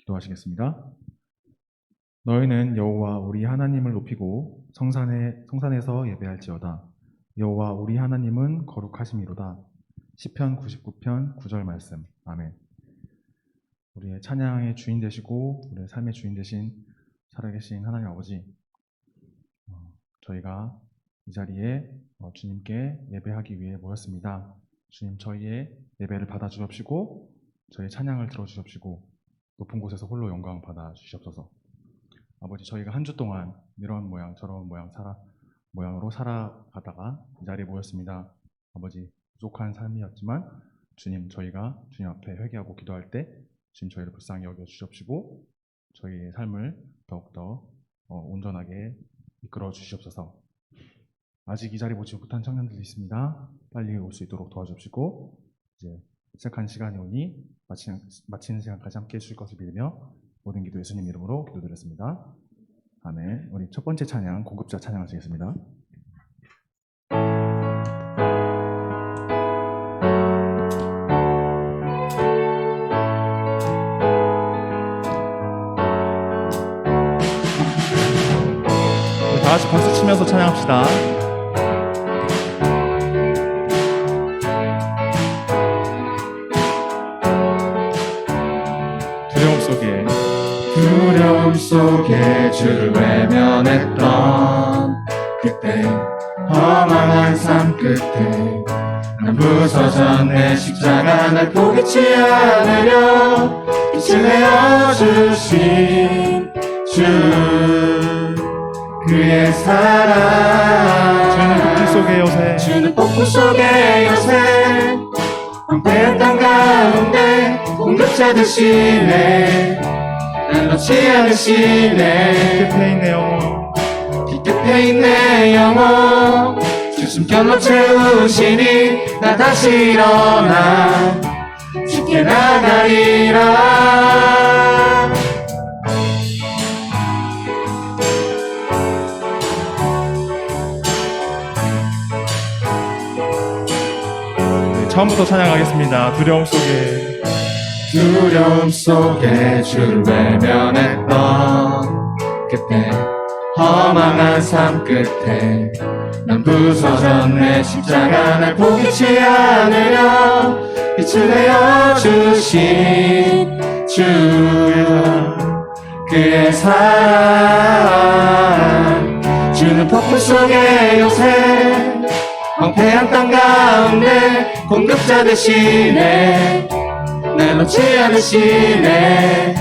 기도하시겠습니다. 너희는 여호와 우리 하나님을 높이고 성산에서 예배할지어다. 여호와 우리 하나님은 거룩하심이로다. 시편 99편 9절 말씀. 아멘. 우리의 찬양의 주인 되시고 우리의 삶의 주인 되신 살아계신 하나님 아버지, 저희가 이 자리에 주님께 예배하기 위해 모였습니다. 주님, 저희의 예배를 받아주옵시고 저희의 찬양을 들어주옵시고 높은 곳에서 홀로 영광 받아주시옵소서. 아버지, 저희가 한 주 동안 이런 모양 저런 모양으로 살아가다가 이 자리에 모였습니다. 아버지, 부족한 삶이었지만 주님, 저희가 주님 앞에 회개하고 기도할 때 주님 저희를 불쌍히 여겨주시옵시고 저희의 삶을 더욱더 온전하게 이끌어 주시옵소서. 아직 이 자리에 오지 못한 청년들이 있습니다. 빨리 올 수 있도록 도와주시고 이제 시작한 시간이 오니 마치는 시간까지 함께 해주실 것을 믿으며 모든 기도 예수님 이름으로 기도드렸습니다. 아멘. 우리 첫 번째 찬양, 공급자 찬양하시겠습니다. 다 같이 박수 치면서 찬양합시다. 두려움 속에 주를 외면했던 그때, 허망한 삶 끝에 난 부서졌네. 십자가 날 포기치 않으려 빛을 내어주신 주, 그의 사랑. 주는 복지 속의 요새, 주는 폭풍 속의 요새, 황폐한 땅 가운데 공급자 되시네. 날 놓지 않으시네. 끝에 있네 영혼, 길 끝에 있네 영혼. 주 숨결로 채우시니 나 다시 일어나 주께 나가리라. 네, 처음부터 찬양하겠습니다. 두려움 속에, 두려움 속에 주를 외면했던 그때, 허망한 삶 끝에 난 부서졌네. 십자가 날 포기치 않으려 빛을 내어주신 주, 그의 사랑. 주는 폭풍 속의 요새, 황폐한 땅 가운데 공급자 되시네. 날 놓지 않으시네.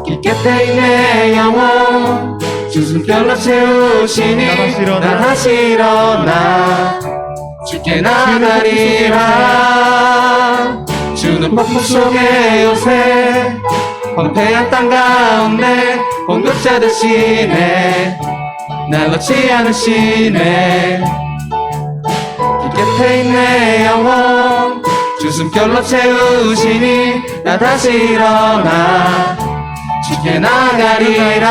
길 끝에 있네 영혼. 주 숨결로 채우시니 나 다시 일어나 주께 나가리라. 주는 폭풍 속의 요새, 황폐한 땅 가운데 공급자 되시네. 날 놓지 않으시네. 길 끝에 있네 영혼. 주 숨결로 채우시니 나 다시 일어나 주께 나가리라.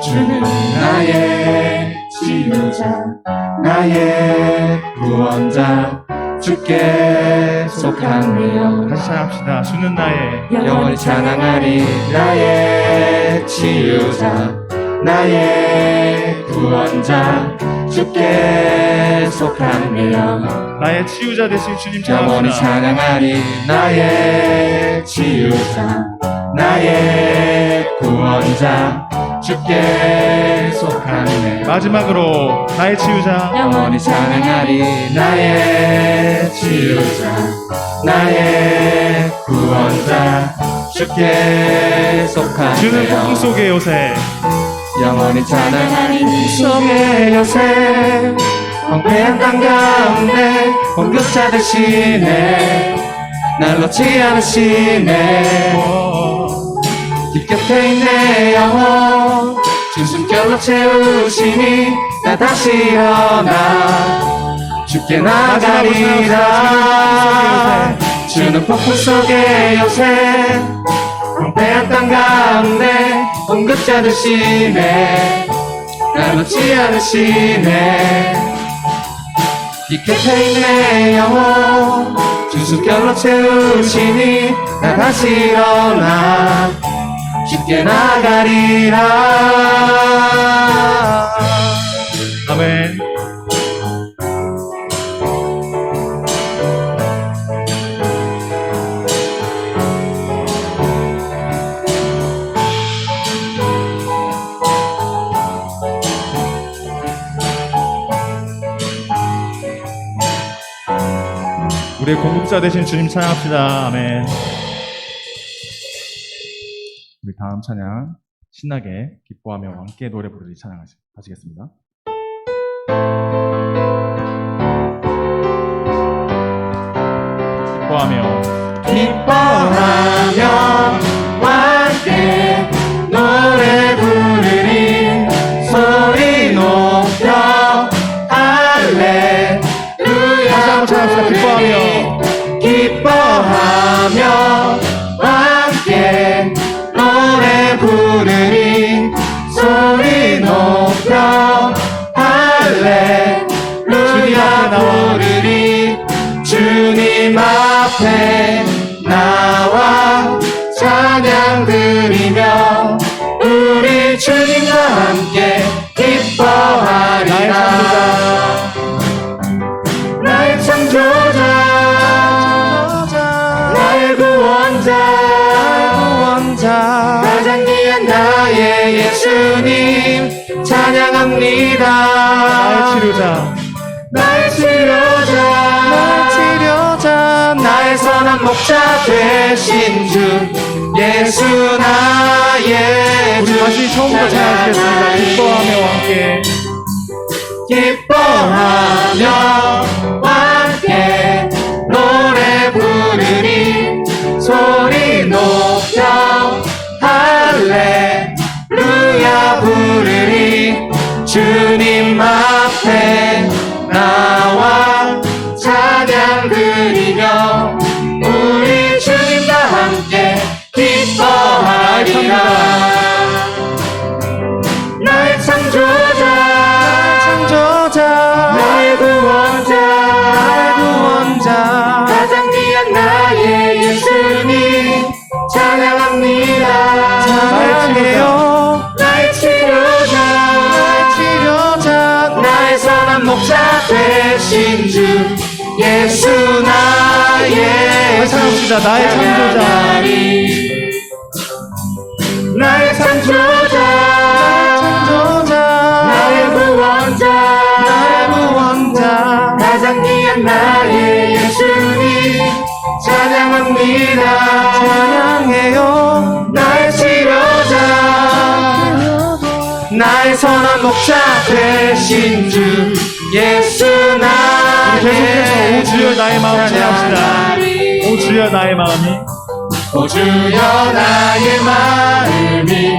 주는 나의 치유자, 나의 구원자, 주께 속하며. 다시 찬양합시다. 주는 나의 영원히 찬양하리. 나의 치유자, 나의 구원자, 주께 속하며. 나의 치유자 되신 주님 영원히 찬양합시다. 찬양하리. 나의 치유자, 나의 구원자, 주께 속하네. 마지막으로 나의 치유자, 영원히 찬양하리. 나의 치유자, 나의 구원자, 주께 속하네. 주는 폭풍 속의 요새, 영원히 찬양하리. 속의 요새, 황폐한 땅 가운데 공급자 되시네. 날 놓지 않으시네. 길 끝에 있네 영혼. 주 숨결로 채우시니 나 다시 일어나 주께 나가리라. 주는 폭풍 속의 요새, 황폐한 땅 가운데 공급자 되시네. 날 놓지 않으시네. 이 끝에 있네 영혼. 주 숨결로 채우시니 나 다시 일어나 쉽게 나가리라. 아멘. 우리의 공급자 되신 주님 찬양합시다. 아멘. 우리 다음 찬양 신나게 기뻐하며 함께 노래 부르리 찬양하시겠습니다. 기뻐하며 함께 노래 부르리. 소리 높여 할렐루야. 다시 한번 찬양합시다. 기뻐하며 함께 노래 부르리. 소리 높여 할렐루야 부르리. 주님 앞에 나와 찬양 드리며 우리 주님과 함께 기뻐하리라. 나의 창조자, 나의 구원자, 가장 귀한 나의 예수님 찬양합니다. 나의 치료자, 나의 선한 목자 되신 주 예수 나의 주. 다시 처음부터 찬양하시겠습니다. 기뻐하며 함께 노래 부르리. 소리 높여 할렐루야 부르리. 주님 앞에 나와 찬양 드리며 우리 주님과 함께 기뻐하리라. 나의 창조자, 나의 구원자, 가장 귀한 나의 예수님 찬양합니다. 나의 치료자, 나의 선한 목자 되신 주 예수 나의 찬양합시다. 나의 창조자, 나의 창조자, 나의 구원자, 가장 귀한 나의 예수님 찬양합니다. 나의 치료자, 나의 선한 목자 되신 주 예수 나의 오 주여 나의 마음 찬양합시다. 오 주여 나의 마음이, 오 주여 나의 마음이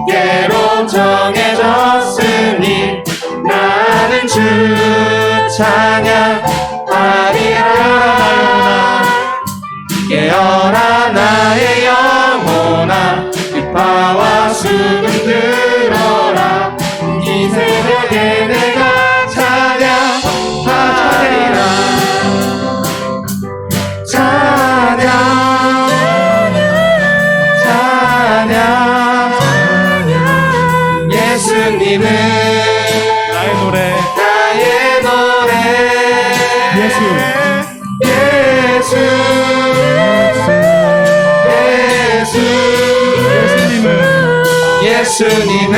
주께로 정해졌으니 나는 주 찬양하리라. 깨어라 나의 영혼아, 비파와 수금 들어라. 이 새벽에 내가 찬양하리라. 예수님은 나의 노래, 예수, 예수님은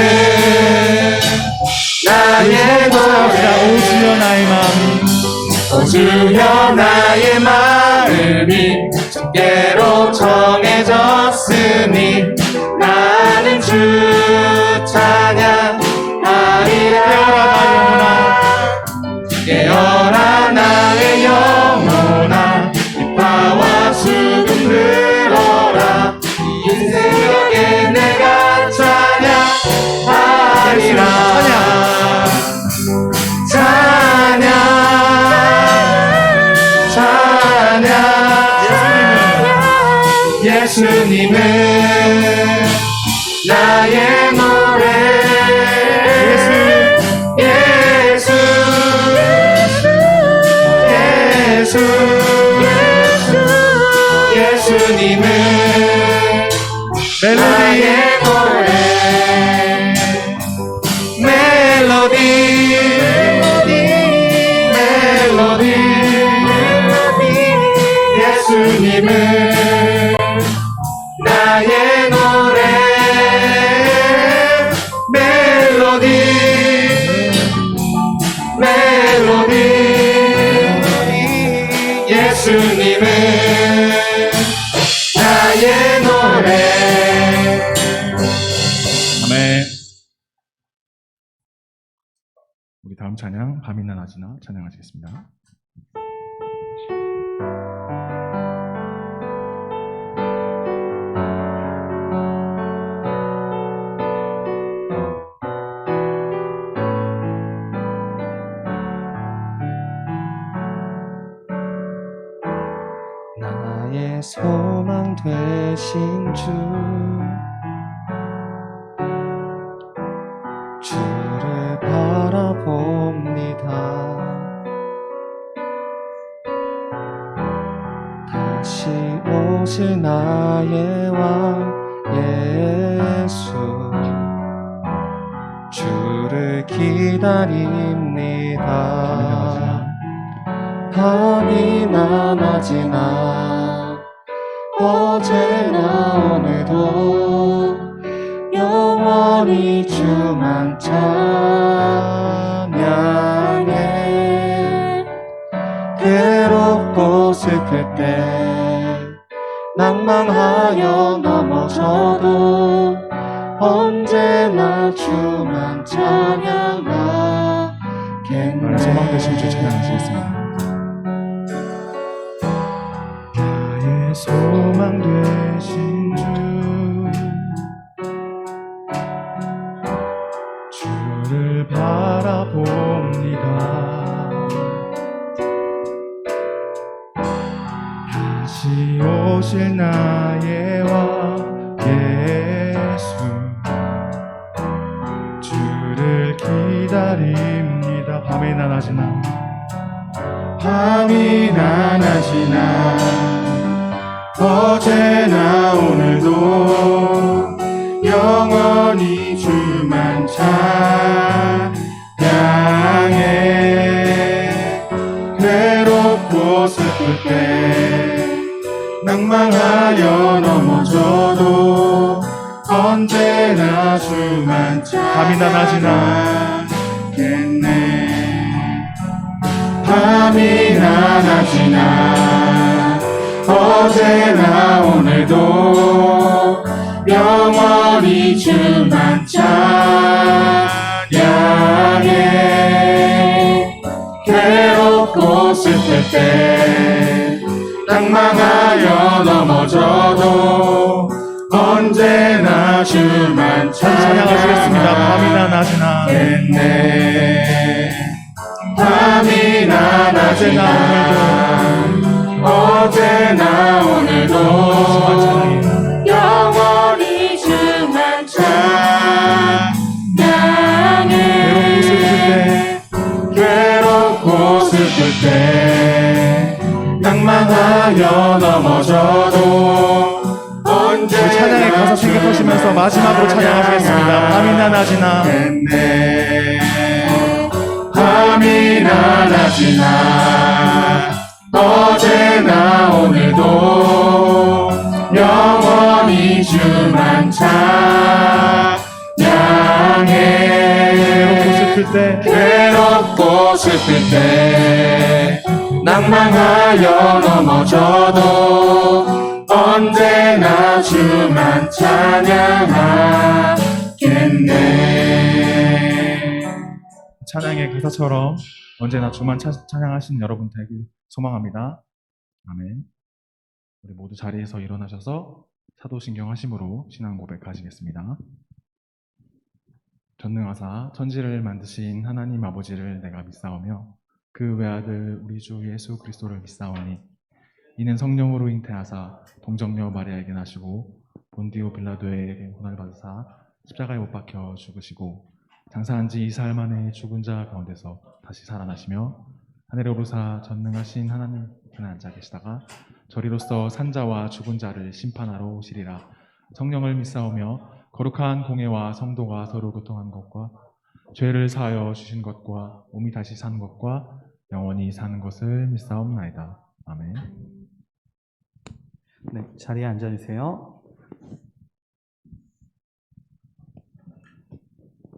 나의 노래. 오 주여 나의 마음이, 오 주여 나의 마음이 주께로 정해졌으니 나는 주 찬양하리라. 깨어라 나의 영혼아, 비파와 수금 들어라. 이 새벽에 내가 찬양하리라. 예수님은 나의 노래. 예수 나의 노래 멜로디 예수님은 나의 노래 멜로디 예수님은 나의 노래. 아멘. 우리 다음 찬양 밤이나 낮이나 찬양하시겠습니다. 나의 소망 되신 주를 바라봅니다. 다시 오실 나의 왕 예수 주를 기다립니다. 밤이나 낮이나 어제나 오늘도 영원히 주만 찬양해. 괴롭고 슬플 때 낭망하여 넘어져도 언제나 주만 찬양하겠네. 나의 소망 되신 주 찬양하시겠습니다. 나의 소망 되신 주를 바라봅니다. 다시 오실 나의 왕 예수 주를 기다립니다. 밤이나 낮이나 밤이나 낮이나 어제나 오늘도 영원히 주만 찬양해. 괴롭고 슬플 때 낭망하여 넘어져도 언제나 주만 밤이나 낮이나 찬양하겠네. 밤이나 낮이나 어제나 오늘도 영원히 주만 찬양해. 괴롭고 슬플 때 낭망하여 넘어져도 언제나 주만 찬양하시겠습니다. 밤이나 낮이나 밤이나 낮이나 어제나 오늘도 영원히 주만 찬양해. 괴롭고 슬플 때 낭망하여 넘어져도 언제나 찬양의 가사 생각하시면서 마지막으로 찬양하시겠습니다. 밤이나 낮이나 밤이나 낮이나 어제나 오늘도 영원히 주만 찬양해. 괴롭고 슬플 때 낭망하여 넘어져도 언제나 주만 찬양하겠네. 찬양의 가사처럼 언제나 주만 찬양하시는 여러분 되길 소망합니다. 아멘. 우리 모두 자리에서 일어나셔서 사도신경 하심으로 신앙 고백하시겠습니다. 전능하사 천지를 만드신 하나님 아버지를 내가 믿사오며 그 외아들 우리 주 예수 그리스도를 믿사오니 이는 성령으로 잉태하사 동정녀 마리아에게 나시고 본디오 빌라도에게 고난을 받으사 십자가에 못 박혀 죽으시고 장사한 지 2사흘 만에 죽은 자 가운데서 다시 살아나시며 하늘에 오르사 전능하신 하나님 편에 앉아 계시다가 저리로서 산자와 죽은 자를 심판하러 오시리라. 성령을 믿사오며 거룩한 공예와 성도가 서로 교통한 것과 죄를 사하여 주신 것과 몸이 다시 사는 것과 영원히 사는 것을 믿사옵나이다. 아멘. 네, 자리에 앉아주세요.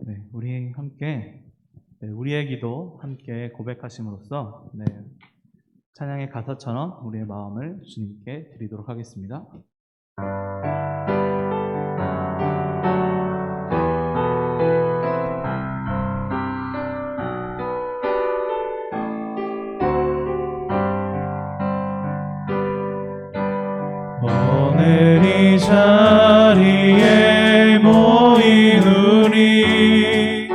네, 우리 함께 우리의 기도 함께 고백하심으로써 찬양의 가사처럼 우리의 마음을 주님께 드리도록 하겠습니다. 오늘 이 자리에 모인 우리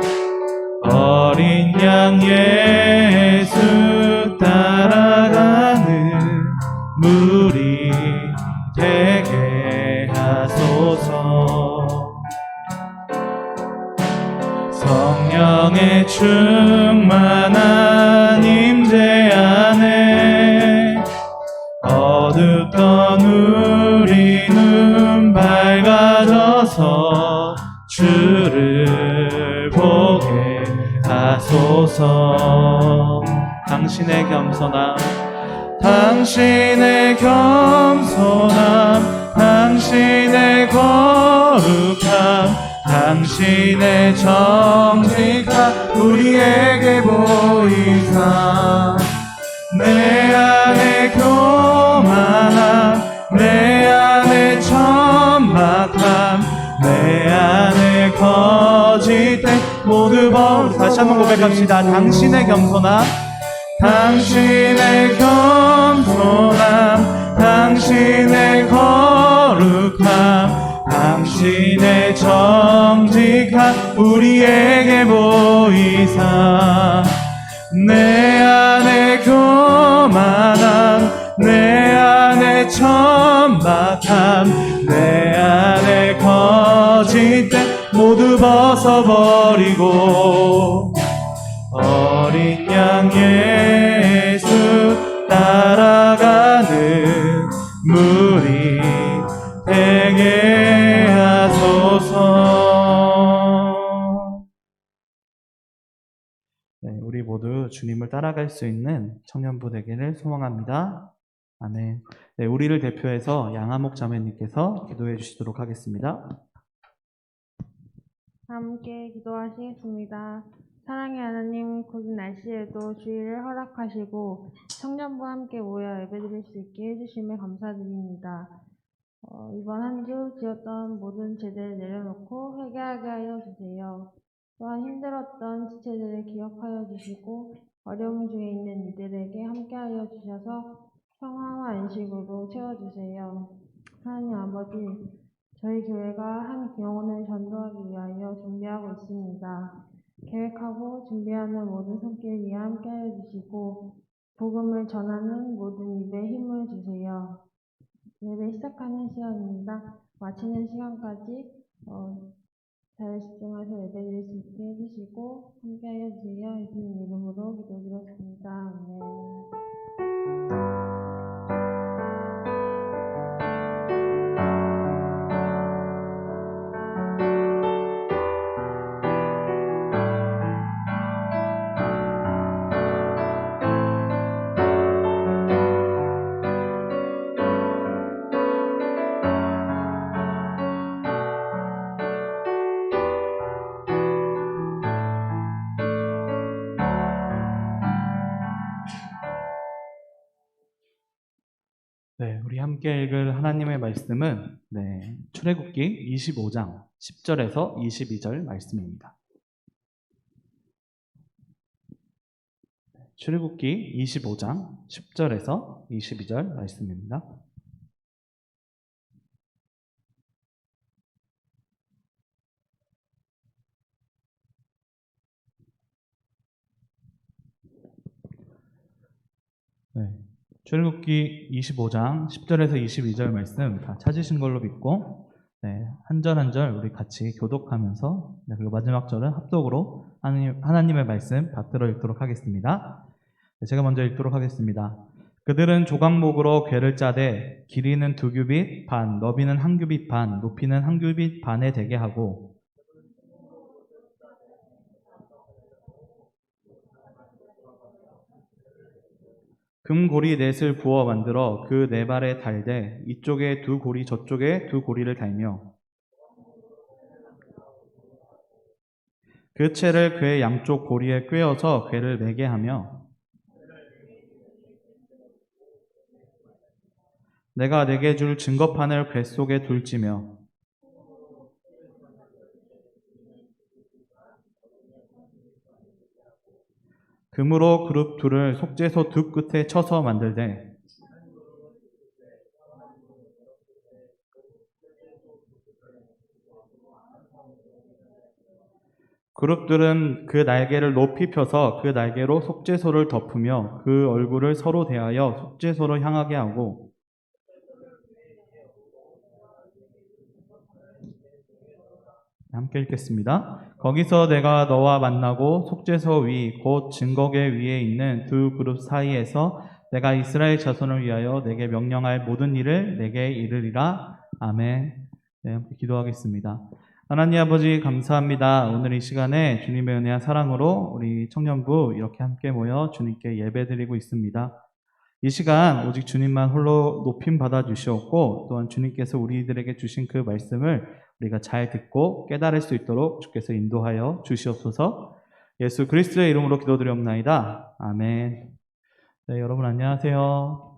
어린 양 예수 따라가는 무리 되게 하소서. 성령의 충만한 임재 안에 어둡던 우리 눈 밝아져서 주를 보게 하소서. 당신의 겸손함, 당신의 겸손함, 당신의 거룩함, 당신의 정직함 우리에게 보이사. 내 안에 교만함, 내 안에 천박함, 내 안에 거짓됨 모두 버리고. 다시 한번 고백합시다. 당신의 겸손함, 당신의 겸손함, 당신의 거룩함, 당신의 정직함 우리에게 보이사. 내 안에 교만함, 내 안에 천박함, 내 안에 거짓됨 모두 벗어버리고 어린 양 예수 따라가는 무리 되게 하소서. 우리 모두 주님을 따라갈 수 있는 청년부 되기를 소망합니다. 아멘. 우리를 대표해서 양하목 자매님께서 기도해 주시도록 하겠습니다. 함께 기도하시겠습니다. 사랑의 하나님, 굳은 날씨에도 주의를 허락하시고 청년부와 함께 모여 예배드릴 수 있게 해주심에 감사드립니다. 이번 한 주 지었던 모든 죄들을 내려놓고 회개하게 하여 주세요. 또한 힘들었던 지체들을 기억하여 주시고 어려움 중에 있는 이들에게 함께하여 주셔서 평화와 안식으로 채워주세요. 하나님 아버지, 저희 교회가 한 영혼을 전도하기 위하여 준비하고 있습니다. 계획하고 준비하는 모든 손길 위에 함께하여 주시고 복음을 전하는 모든 입에 힘을 주세요. 예배 시작하는 시간입니다. 마치는 시간까지 잘 집중해서 예배드릴 수 있게 해주시고 함께하여 주세요. 예수님 이름으로 기도드렸습니다. 아멘. 우리 함께 읽을 하나님의 말씀은 출애굽기 25장 10절에서 22절 말씀입니다. 출애굽기 25장 10절에서 22절 말씀입니다. 출애굽기 25장 10절에서 22절 말씀 다 찾으신 걸로 믿고 한 절 한 절 우리 같이 교독하면서 그리고 마지막 절은 합독으로 하나님의 말씀 받들어 읽도록 하겠습니다. 제가 먼저 읽도록 하겠습니다. 그들은 조각목으로 궤를 짜되 길이는 2규빗 반, 너비는 1규빗 반, 높이는 1규빗 반에 되게 하고 금고리 넷을 부어 만들어 그 네 발에 달되 이쪽에 2고리 저쪽에 2고리를 달며 그 채를 궤 양쪽 고리에 꿰어서 궤를 매게 하며 내가 내게 줄 증거판을 궤 속에 둘지며 금으로 그룹 둘을 속죄소 두 끝에 쳐서 만들되 그룹들은 그 날개를 높이 펴서 그 날개로 속죄소를 덮으며 그 얼굴을 서로 대하여 속죄소로 향하게 하고 함께 읽겠습니다. 거기서 내가 너와 만나고 속죄소 위 곧 증거궤 위에 있는 2 그룹 사이에서 내가 이스라엘 자손을 위하여 내게 명령할 모든 일을 내게 이르리라. 아멘. 네, 함께 기도하겠습니다. 하나님 아버지 감사합니다. 오늘 이 시간에 주님의 은혜와 사랑으로 우리 청년부 이렇게 함께 모여 주님께 예배드리고 있습니다. 이 시간 오직 주님만 홀로 높임 받아 주시옵고 또한 주님께서 우리들에게 주신 그 말씀을 우리가 잘 듣고 깨달을 수 있도록 주께서 인도하여 주시옵소서. 예수 그리스도의 이름으로 기도드리옵나이다. 아멘. 네, 여러분 안녕하세요.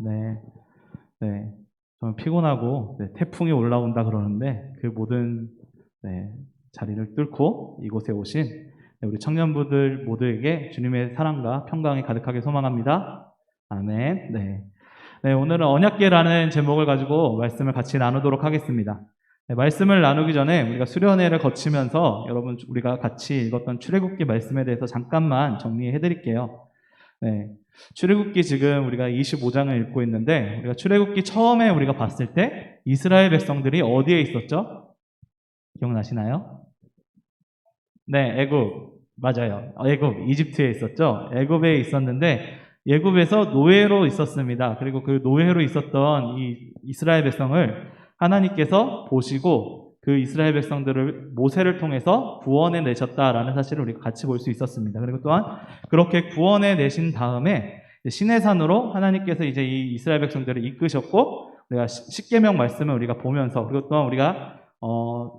네. 저는 피곤하고 태풍이 올라온다 그러는데 그 모든 자리를 뚫고 이곳에 오신 우리 청년부들 모두에게 주님의 사랑과 평강이 가득하게 소망합니다. 아멘. 네, 오늘은 언약궤라는 제목을 가지고 말씀을 같이 나누도록 하겠습니다. 말씀을 나누기 전에 우리가 수련회를 거치면서 여러분 우리가 같이 읽었던 출애굽기 말씀에 대해서 잠깐만 정리해 드릴게요. 출애굽기 지금 우리가 25장을 읽고 있는데 우리가 출애굽기 처음에 우리가 봤을 때 이스라엘 백성들이 어디에 있었죠? 기억나시나요? 네, 애굽. 맞아요. 애굽, 이집트에 있었죠. 애굽에 있었는데 애굽에서 노예로 있었습니다. 그리고 그 노예로 있었던 이 이스라엘 백성을 하나님께서 보시고 그 이스라엘 백성들을 모세를 통해서 구원해 내셨다라는 사실을 우리가 같이 볼 수 있었습니다. 그리고 또한 그렇게 구원해 내신 다음에 시내산으로 하나님께서 이제 이 이스라엘 백성들을 이끄셨고 우리가 십계명 말씀을 우리가 보면서 그리고 또한 우리가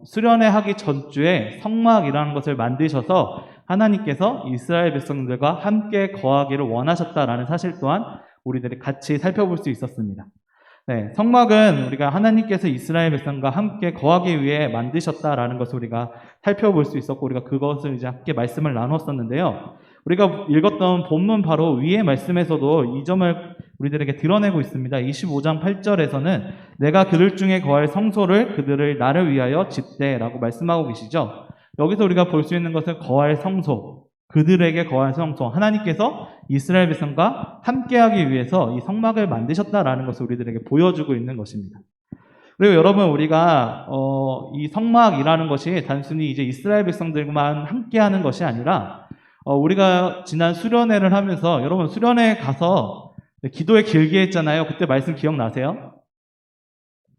수련회 하기 전주에 성막이라는 것을 만드셔서 하나님께서 이스라엘 백성들과 함께 거하기를 원하셨다라는 사실 또한 우리들이 같이 살펴볼 수 있었습니다. 성막은 우리가 하나님께서 이스라엘 백성과 함께 거하기 위해 만드셨다라는 것을 우리가 살펴볼 수 있었고 우리가 그것을 이제 함께 말씀을 나눴었는데요. 우리가 읽었던 본문 바로 위의 말씀에서도 이 점을 우리들에게 드러내고 있습니다. 25장 8절에서는 내가 그들 중에 거할 성소를 그들을 나를 위하여 짓되라고 말씀하고 계시죠. 여기서 우리가 볼 수 있는 것은 거할 성소, 그들에게 거할 성소, 하나님께서 이스라엘 백성과 함께하기 위해서 이 성막을 만드셨다라는 것을 우리들에게 보여주고 있는 것입니다. 그리고 여러분 우리가 이 성막이라는 것이 단순히 이제 이스라엘 백성들만 함께하는 것이 아니라 우리가 지난 수련회를 하면서 여러분 수련회 가서 기도회 길게 했잖아요. 그때 말씀 기억나세요?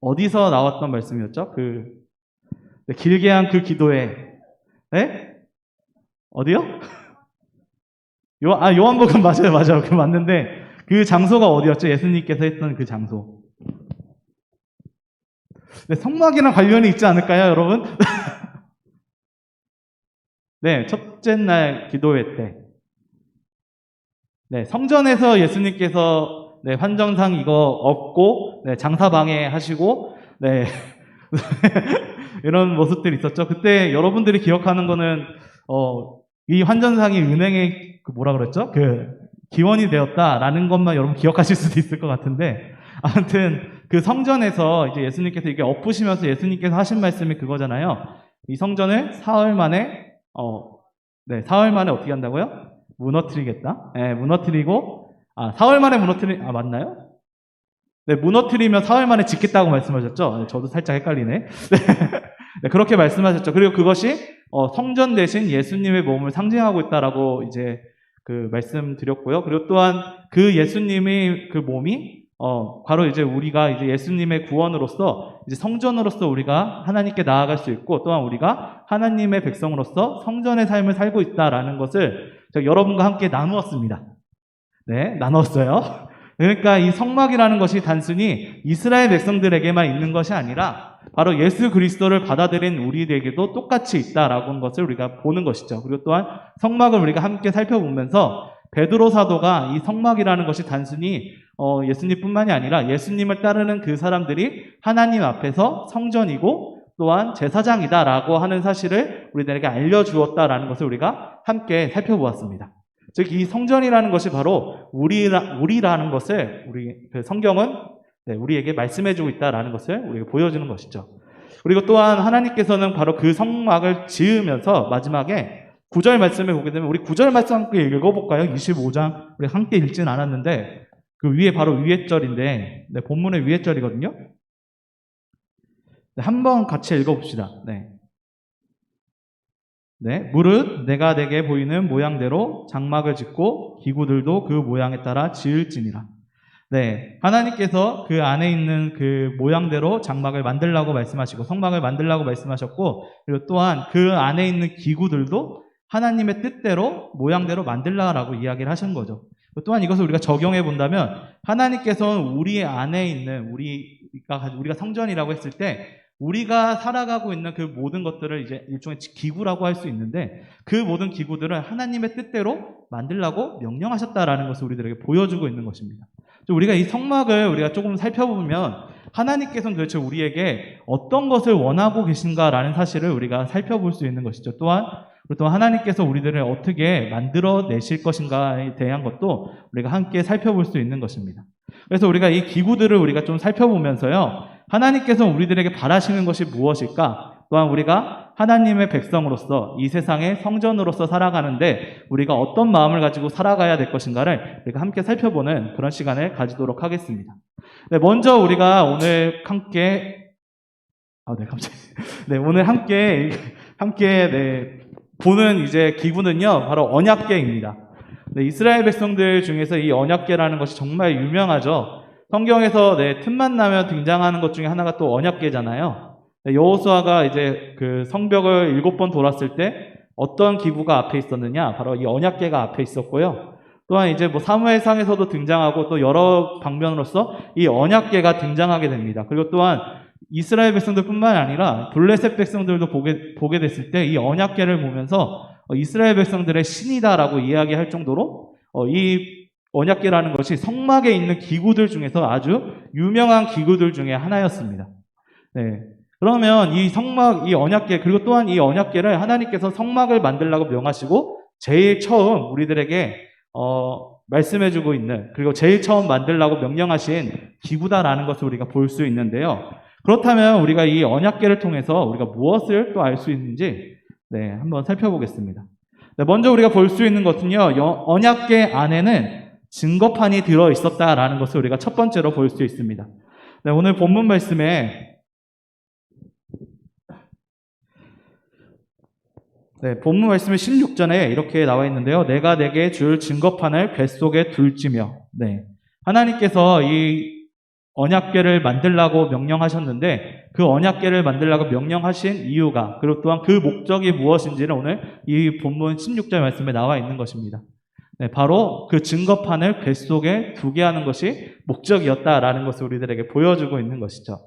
어디서 나왔던 말씀이었죠? 길게 한 그 기도회. 네? 어디요? 요한복음 맞아요. 그 맞는데 그 장소가 어디였죠? 예수님께서 했던 그 장소. 성막이랑 관련이 있지 않을까요, 여러분? 네, 첫째 날 기도회 때. 성전에서 예수님께서 환전상 이거 얻고 장사방해 하시고 이런 모습들이 있었죠. 그때 여러분들이 기억하는 거는 이 환전상이 은행에 뭐라 그랬죠? 기원이 되었다라는 것만 여러분 기억하실 수도 있을 것 같은데 아무튼 그 성전에서 이제 예수님께서 이게 엎으시면서 예수님께서 하신 말씀이 그거잖아요. 이 성전을 사흘 만에 어떻게 한다고요? 무너뜨리겠다. 무너뜨리고 사흘 만에 맞나요? 무너뜨리면 사흘 만에 짓겠다고 말씀하셨죠. 저도 살짝 헷갈리네. 그렇게 말씀하셨죠. 그리고 그것이 성전 대신 예수님의 몸을 상징하고 있다라고 이제 그 말씀드렸고요. 그리고 또한 그 예수님의 그 몸이 바로 이제 우리가 이제 예수님의 구원으로서 이제 성전으로서 우리가 하나님께 나아갈 수 있고 또한 우리가 하나님의 백성으로서 성전의 삶을 살고 있다라는 것을 제가 여러분과 함께 나누었습니다. 네, 나눴어요. 그러니까 이 성막이라는 것이 단순히 이스라엘 백성들에게만 있는 것이 아니라 바로 예수 그리스도를 받아들인 우리에게도 똑같이 있다라고 하는 것을 우리가 보는 것이죠. 그리고 또한 성막을 우리가 함께 살펴보면서 베드로 사도가 이 성막이라는 것이 단순히 예수님뿐만이 아니라 예수님을 따르는 그 사람들이 하나님 앞에서 성전이고 또한 제사장이다라고 하는 사실을 우리들에게 알려주었다라는 것을 우리가 함께 살펴보았습니다. 즉 이 성전이라는 것이 바로 우리라는 것을 그 성경은 우리에게 말씀해주고 있다라는 것을 우리에게 보여주는 것이죠. 그리고 또한 하나님께서는 바로 그 성막을 지으면서 마지막에 9절 말씀을 보게 되면 우리 9절 말씀 함께 읽어볼까요? 25장 우리 함께 읽지는 않았는데 그 위에 바로 위에 절인데 본문의 위에 절이거든요. 한번 같이 읽어봅시다. 무릇 내가 내게 보이는 모양대로 장막을 짓고 기구들도 그 모양에 따라 지을지니라. 하나님께서 그 안에 있는 그 모양대로 장막을 만들라고 말씀하시고 성막을 만들라고 말씀하셨고 그리고 또한 그 안에 있는 기구들도 하나님의 뜻대로 모양대로 만들라라고 이야기를 하신 거죠. 또한 이것을 우리가 적용해 본다면 하나님께서는 우리 안에 있는 우리가 성전이라고 했을 때 우리가 살아가고 있는 그 모든 것들을 이제 일종의 기구라고 할 수 있는데 그 모든 기구들을 하나님의 뜻대로 만들라고 명령하셨다라는 것을 우리들에게 보여주고 있는 것입니다. 우리가 이 성막을 우리가 조금 살펴보면 하나님께서는 도대체 우리에게 어떤 것을 원하고 계신가라는 사실을 우리가 살펴볼 수 있는 것이죠. 또한 하나님께서 우리들을 어떻게 만들어내실 것인가에 대한 것도 우리가 함께 살펴볼 수 있는 것입니다. 그래서 우리가 이 기구들을 우리가 좀 살펴보면서요. 하나님께서 우리들에게 바라시는 것이 무엇일까? 또한 우리가 하나님의 백성으로서 이 세상의 성전으로서 살아가는데 우리가 어떤 마음을 가지고 살아가야 될 것인가를 우리가 함께 살펴보는 그런 시간을 가지도록 하겠습니다. 먼저 우리가 오늘 함께 오늘 함께 보는 이제 기구는요 바로 언약궤입니다. 이스라엘 백성들 중에서 이 언약궤라는 것이 정말 유명하죠. 성경에서 틈만 나면 등장하는 것 중에 하나가 또 언약궤잖아요. 여호수아가 이제 그 성벽을 7번 돌았을 때 어떤 기구가 앞에 있었느냐? 바로 이 언약궤가 앞에 있었고요. 또한 이제 사무엘상에서도 등장하고 또 여러 방면으로서 이 언약궤가 등장하게 됩니다. 그리고 또한 이스라엘 백성들뿐만 아니라 블레셋 백성들도 보게 됐을 때 이 언약궤를 보면서 이스라엘 백성들의 신이다라고 이야기할 정도로 이 언약궤라는 것이 성막에 있는 기구들 중에서 아주 유명한 기구들 중에 하나였습니다. 그러면 이 성막, 이 언약궤, 그리고 또한 이 언약궤를 하나님께서 성막을 만들라고 명하시고 제일 처음 우리들에게 말씀해주고 있는, 그리고 제일 처음 만들라고 명령하신 기구다라는 것을 우리가 볼 수 있는데요. 그렇다면 우리가 이 언약궤를 통해서 우리가 무엇을 또 알 수 있는지 한번 살펴보겠습니다. 먼저 우리가 볼 수 있는 것은요, 언약궤 안에는 증거판이 들어 있었다라는 것을 우리가 첫 번째로 볼 수 있습니다. 오늘 본문 말씀에 본문 말씀의 16절에 이렇게 나와 있는데요. 내가 내게 줄 증거판을 뱃속에 둘지며. 하나님께서 이 언약궤를 만들라고 명령하셨는데 그 언약궤를 만들라고 명령하신 이유가 그리고 또한 그 목적이 무엇인지는 오늘 이 본문 16절 말씀에 나와 있는 것입니다. 바로 그 증거판을 뱃속에 두게 하는 것이 목적이었다라는 것을 우리들에게 보여주고 있는 것이죠.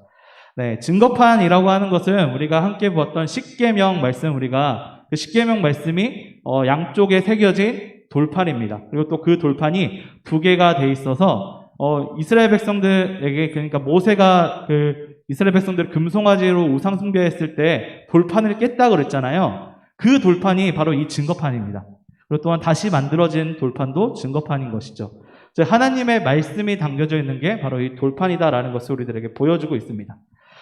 증거판이라고 하는 것은 우리가 함께 보았던 십계명 말씀, 우리가 그 십계명 말씀이 양쪽에 새겨진 돌판입니다. 그리고 또 그 돌판이 2개가 돼 있어서 이스라엘 백성들에게, 그러니까 모세가 그 이스라엘 백성들을 금송아지로 우상 숭배했을 때 돌판을 깼다 그랬잖아요. 그 돌판이 바로 이 증거판입니다. 그리고 또한 다시 만들어진 돌판도 증거판인 것이죠. 하나님의 말씀이 담겨져 있는 게 바로 이 돌판이다라는 것을 우리들에게 보여주고 있습니다.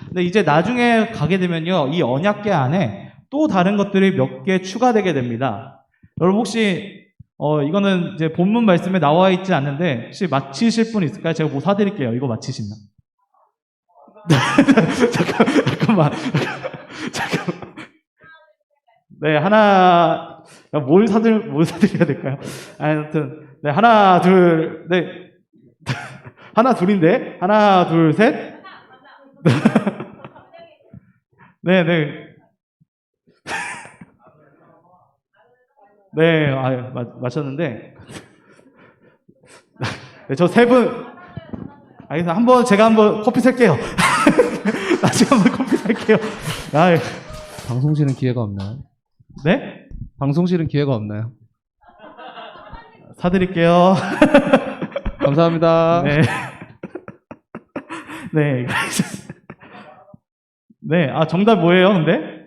근데 이제 나중에 가게 되면요, 이 언약궤 안에 또 다른 것들이 몇 개 추가되게 됩니다. 여러분 혹시 이거는 이제 본문 말씀에 나와 있지 않는데 혹시 맞히실 분 있을까요? 제가 뭐 사드릴게요. 이거 맞히시면. 잠깐만. 하나, 뭘 사드려야 될까요? 아무튼, 네, 하나, 둘, 네. 하나, 둘인데? 하나, 둘, 셋. 네, 네. 네, 맞췄는데. 네, 저 세 분. 알겠습니다. 제가 한번 커피 살게요. 나중에 한번 커피 살게요. 아, 방송실은 기회가 없나요? 네? 방송실은 기회가 없나요? 사드릴게요. 감사합니다. 네. 네. 네. 아, 정답 뭐예요, 근데?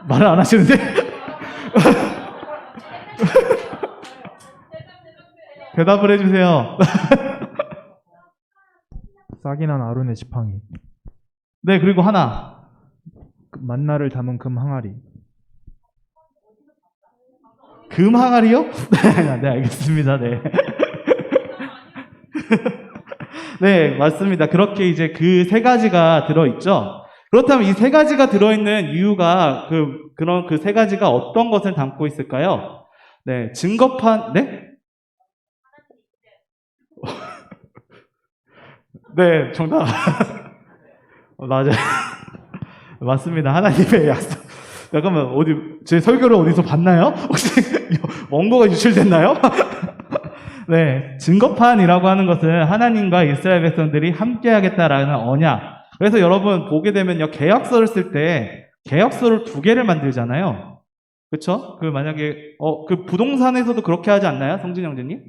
말을 안 하시는데? 대답을 해주세요. 싹이 난 아론의 지팡이. 네, 그리고 하나. 만나를 담은 금 항아리. 금 항아리요? 네, 알겠습니다. 네. 네, 맞습니다. 그렇게 이제 그 세 가지가 들어있죠. 그렇다면 이 세 가지가 들어있는 이유가 그런 그 세 가지가 어떤 것을 담고 있을까요? 네, 증거판, 네? 네, 정답. 맞아요. 맞습니다. 하나님의 약속. 잠깐만, 제 설교를 어디서 봤나요? 혹시 원고가 유출됐나요? 네, 증거판이라고 하는 것은 하나님과 이스라엘 백성들이 함께 하겠다라는 언약. 그래서 여러분 보게 되면요, 계약서를 쓸 때 계약서를 2개를 만들잖아요. 그렇죠? 만약에 그 부동산에서도 그렇게 하지 않나요, 성진 형제님?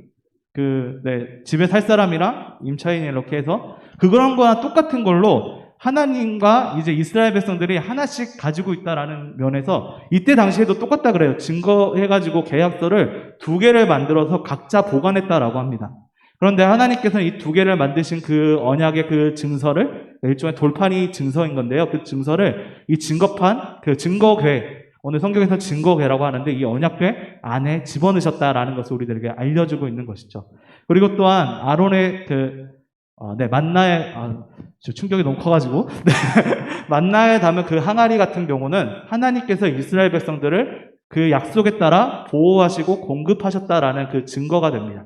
네, 집에 살 사람이랑 임차인 이렇게 해서 그런 거랑 똑같은 걸로 하나님과 이제 이스라엘 백성들이 하나씩 가지고 있다라는 면에서 이때 당시에도 똑같다 그래요. 증거해가지고 계약서를 2개를 만들어서 각자 보관했다라고 합니다. 그런데 하나님께서는 이 2개를 만드신 그 언약의 그 증서를, 일종의 돌판이 증서인 건데요. 그 증서를 이 증거판, 그 증거궤, 오늘 성경에서 증거궤라고 하는데 이 언약궤 안에 집어넣으셨다라는 것을 우리들에게 알려주고 있는 것이죠. 그리고 또한 아론의 만나에, 저 충격이 너무 커가지고. 네. 만나에 담은 그 항아리 같은 경우는 하나님께서 이스라엘 백성들을 그 약속에 따라 보호하시고 공급하셨다라는 그 증거가 됩니다.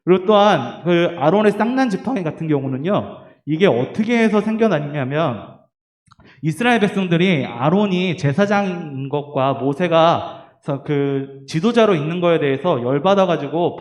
그리고 또한 그 아론의 쌍난 지팡이 같은 경우는요, 이게 어떻게 해서 생겨났냐면, 이스라엘 백성들이 아론이 제사장인 것과 모세가 그 지도자로 있는 거에 대해서 열받아가지고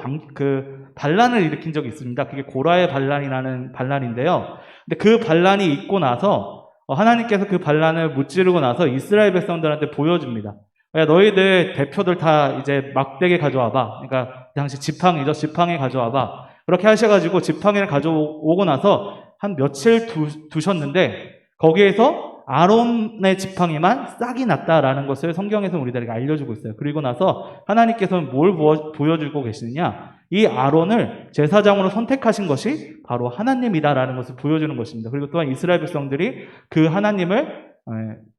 반란을 일으킨 적이 있습니다. 그게 고라의 반란이라는 반란인데요. 근데 그 반란이 있고 나서 하나님께서 그 반란을 무찌르고 나서 이스라엘 백성들한테 보여줍니다. 야, 너희들 대표들 다 이제 막대기 가져와봐. 그러니까 당시 지팡이죠. 지팡이 가져와봐. 그렇게 하셔가지고 지팡이를 가져오고 나서 한 며칠 두셨는데 거기에서 아론의 지팡이만 싹이 났다라는 것을 성경에서 우리들에게 알려주고 있어요. 그리고 나서 하나님께서는 뭘 보여주고 계시느냐? 이 아론을 제사장으로 선택하신 것이 바로 하나님이다라는 것을 보여주는 것입니다. 그리고 또한 이스라엘 백성들이 그 하나님을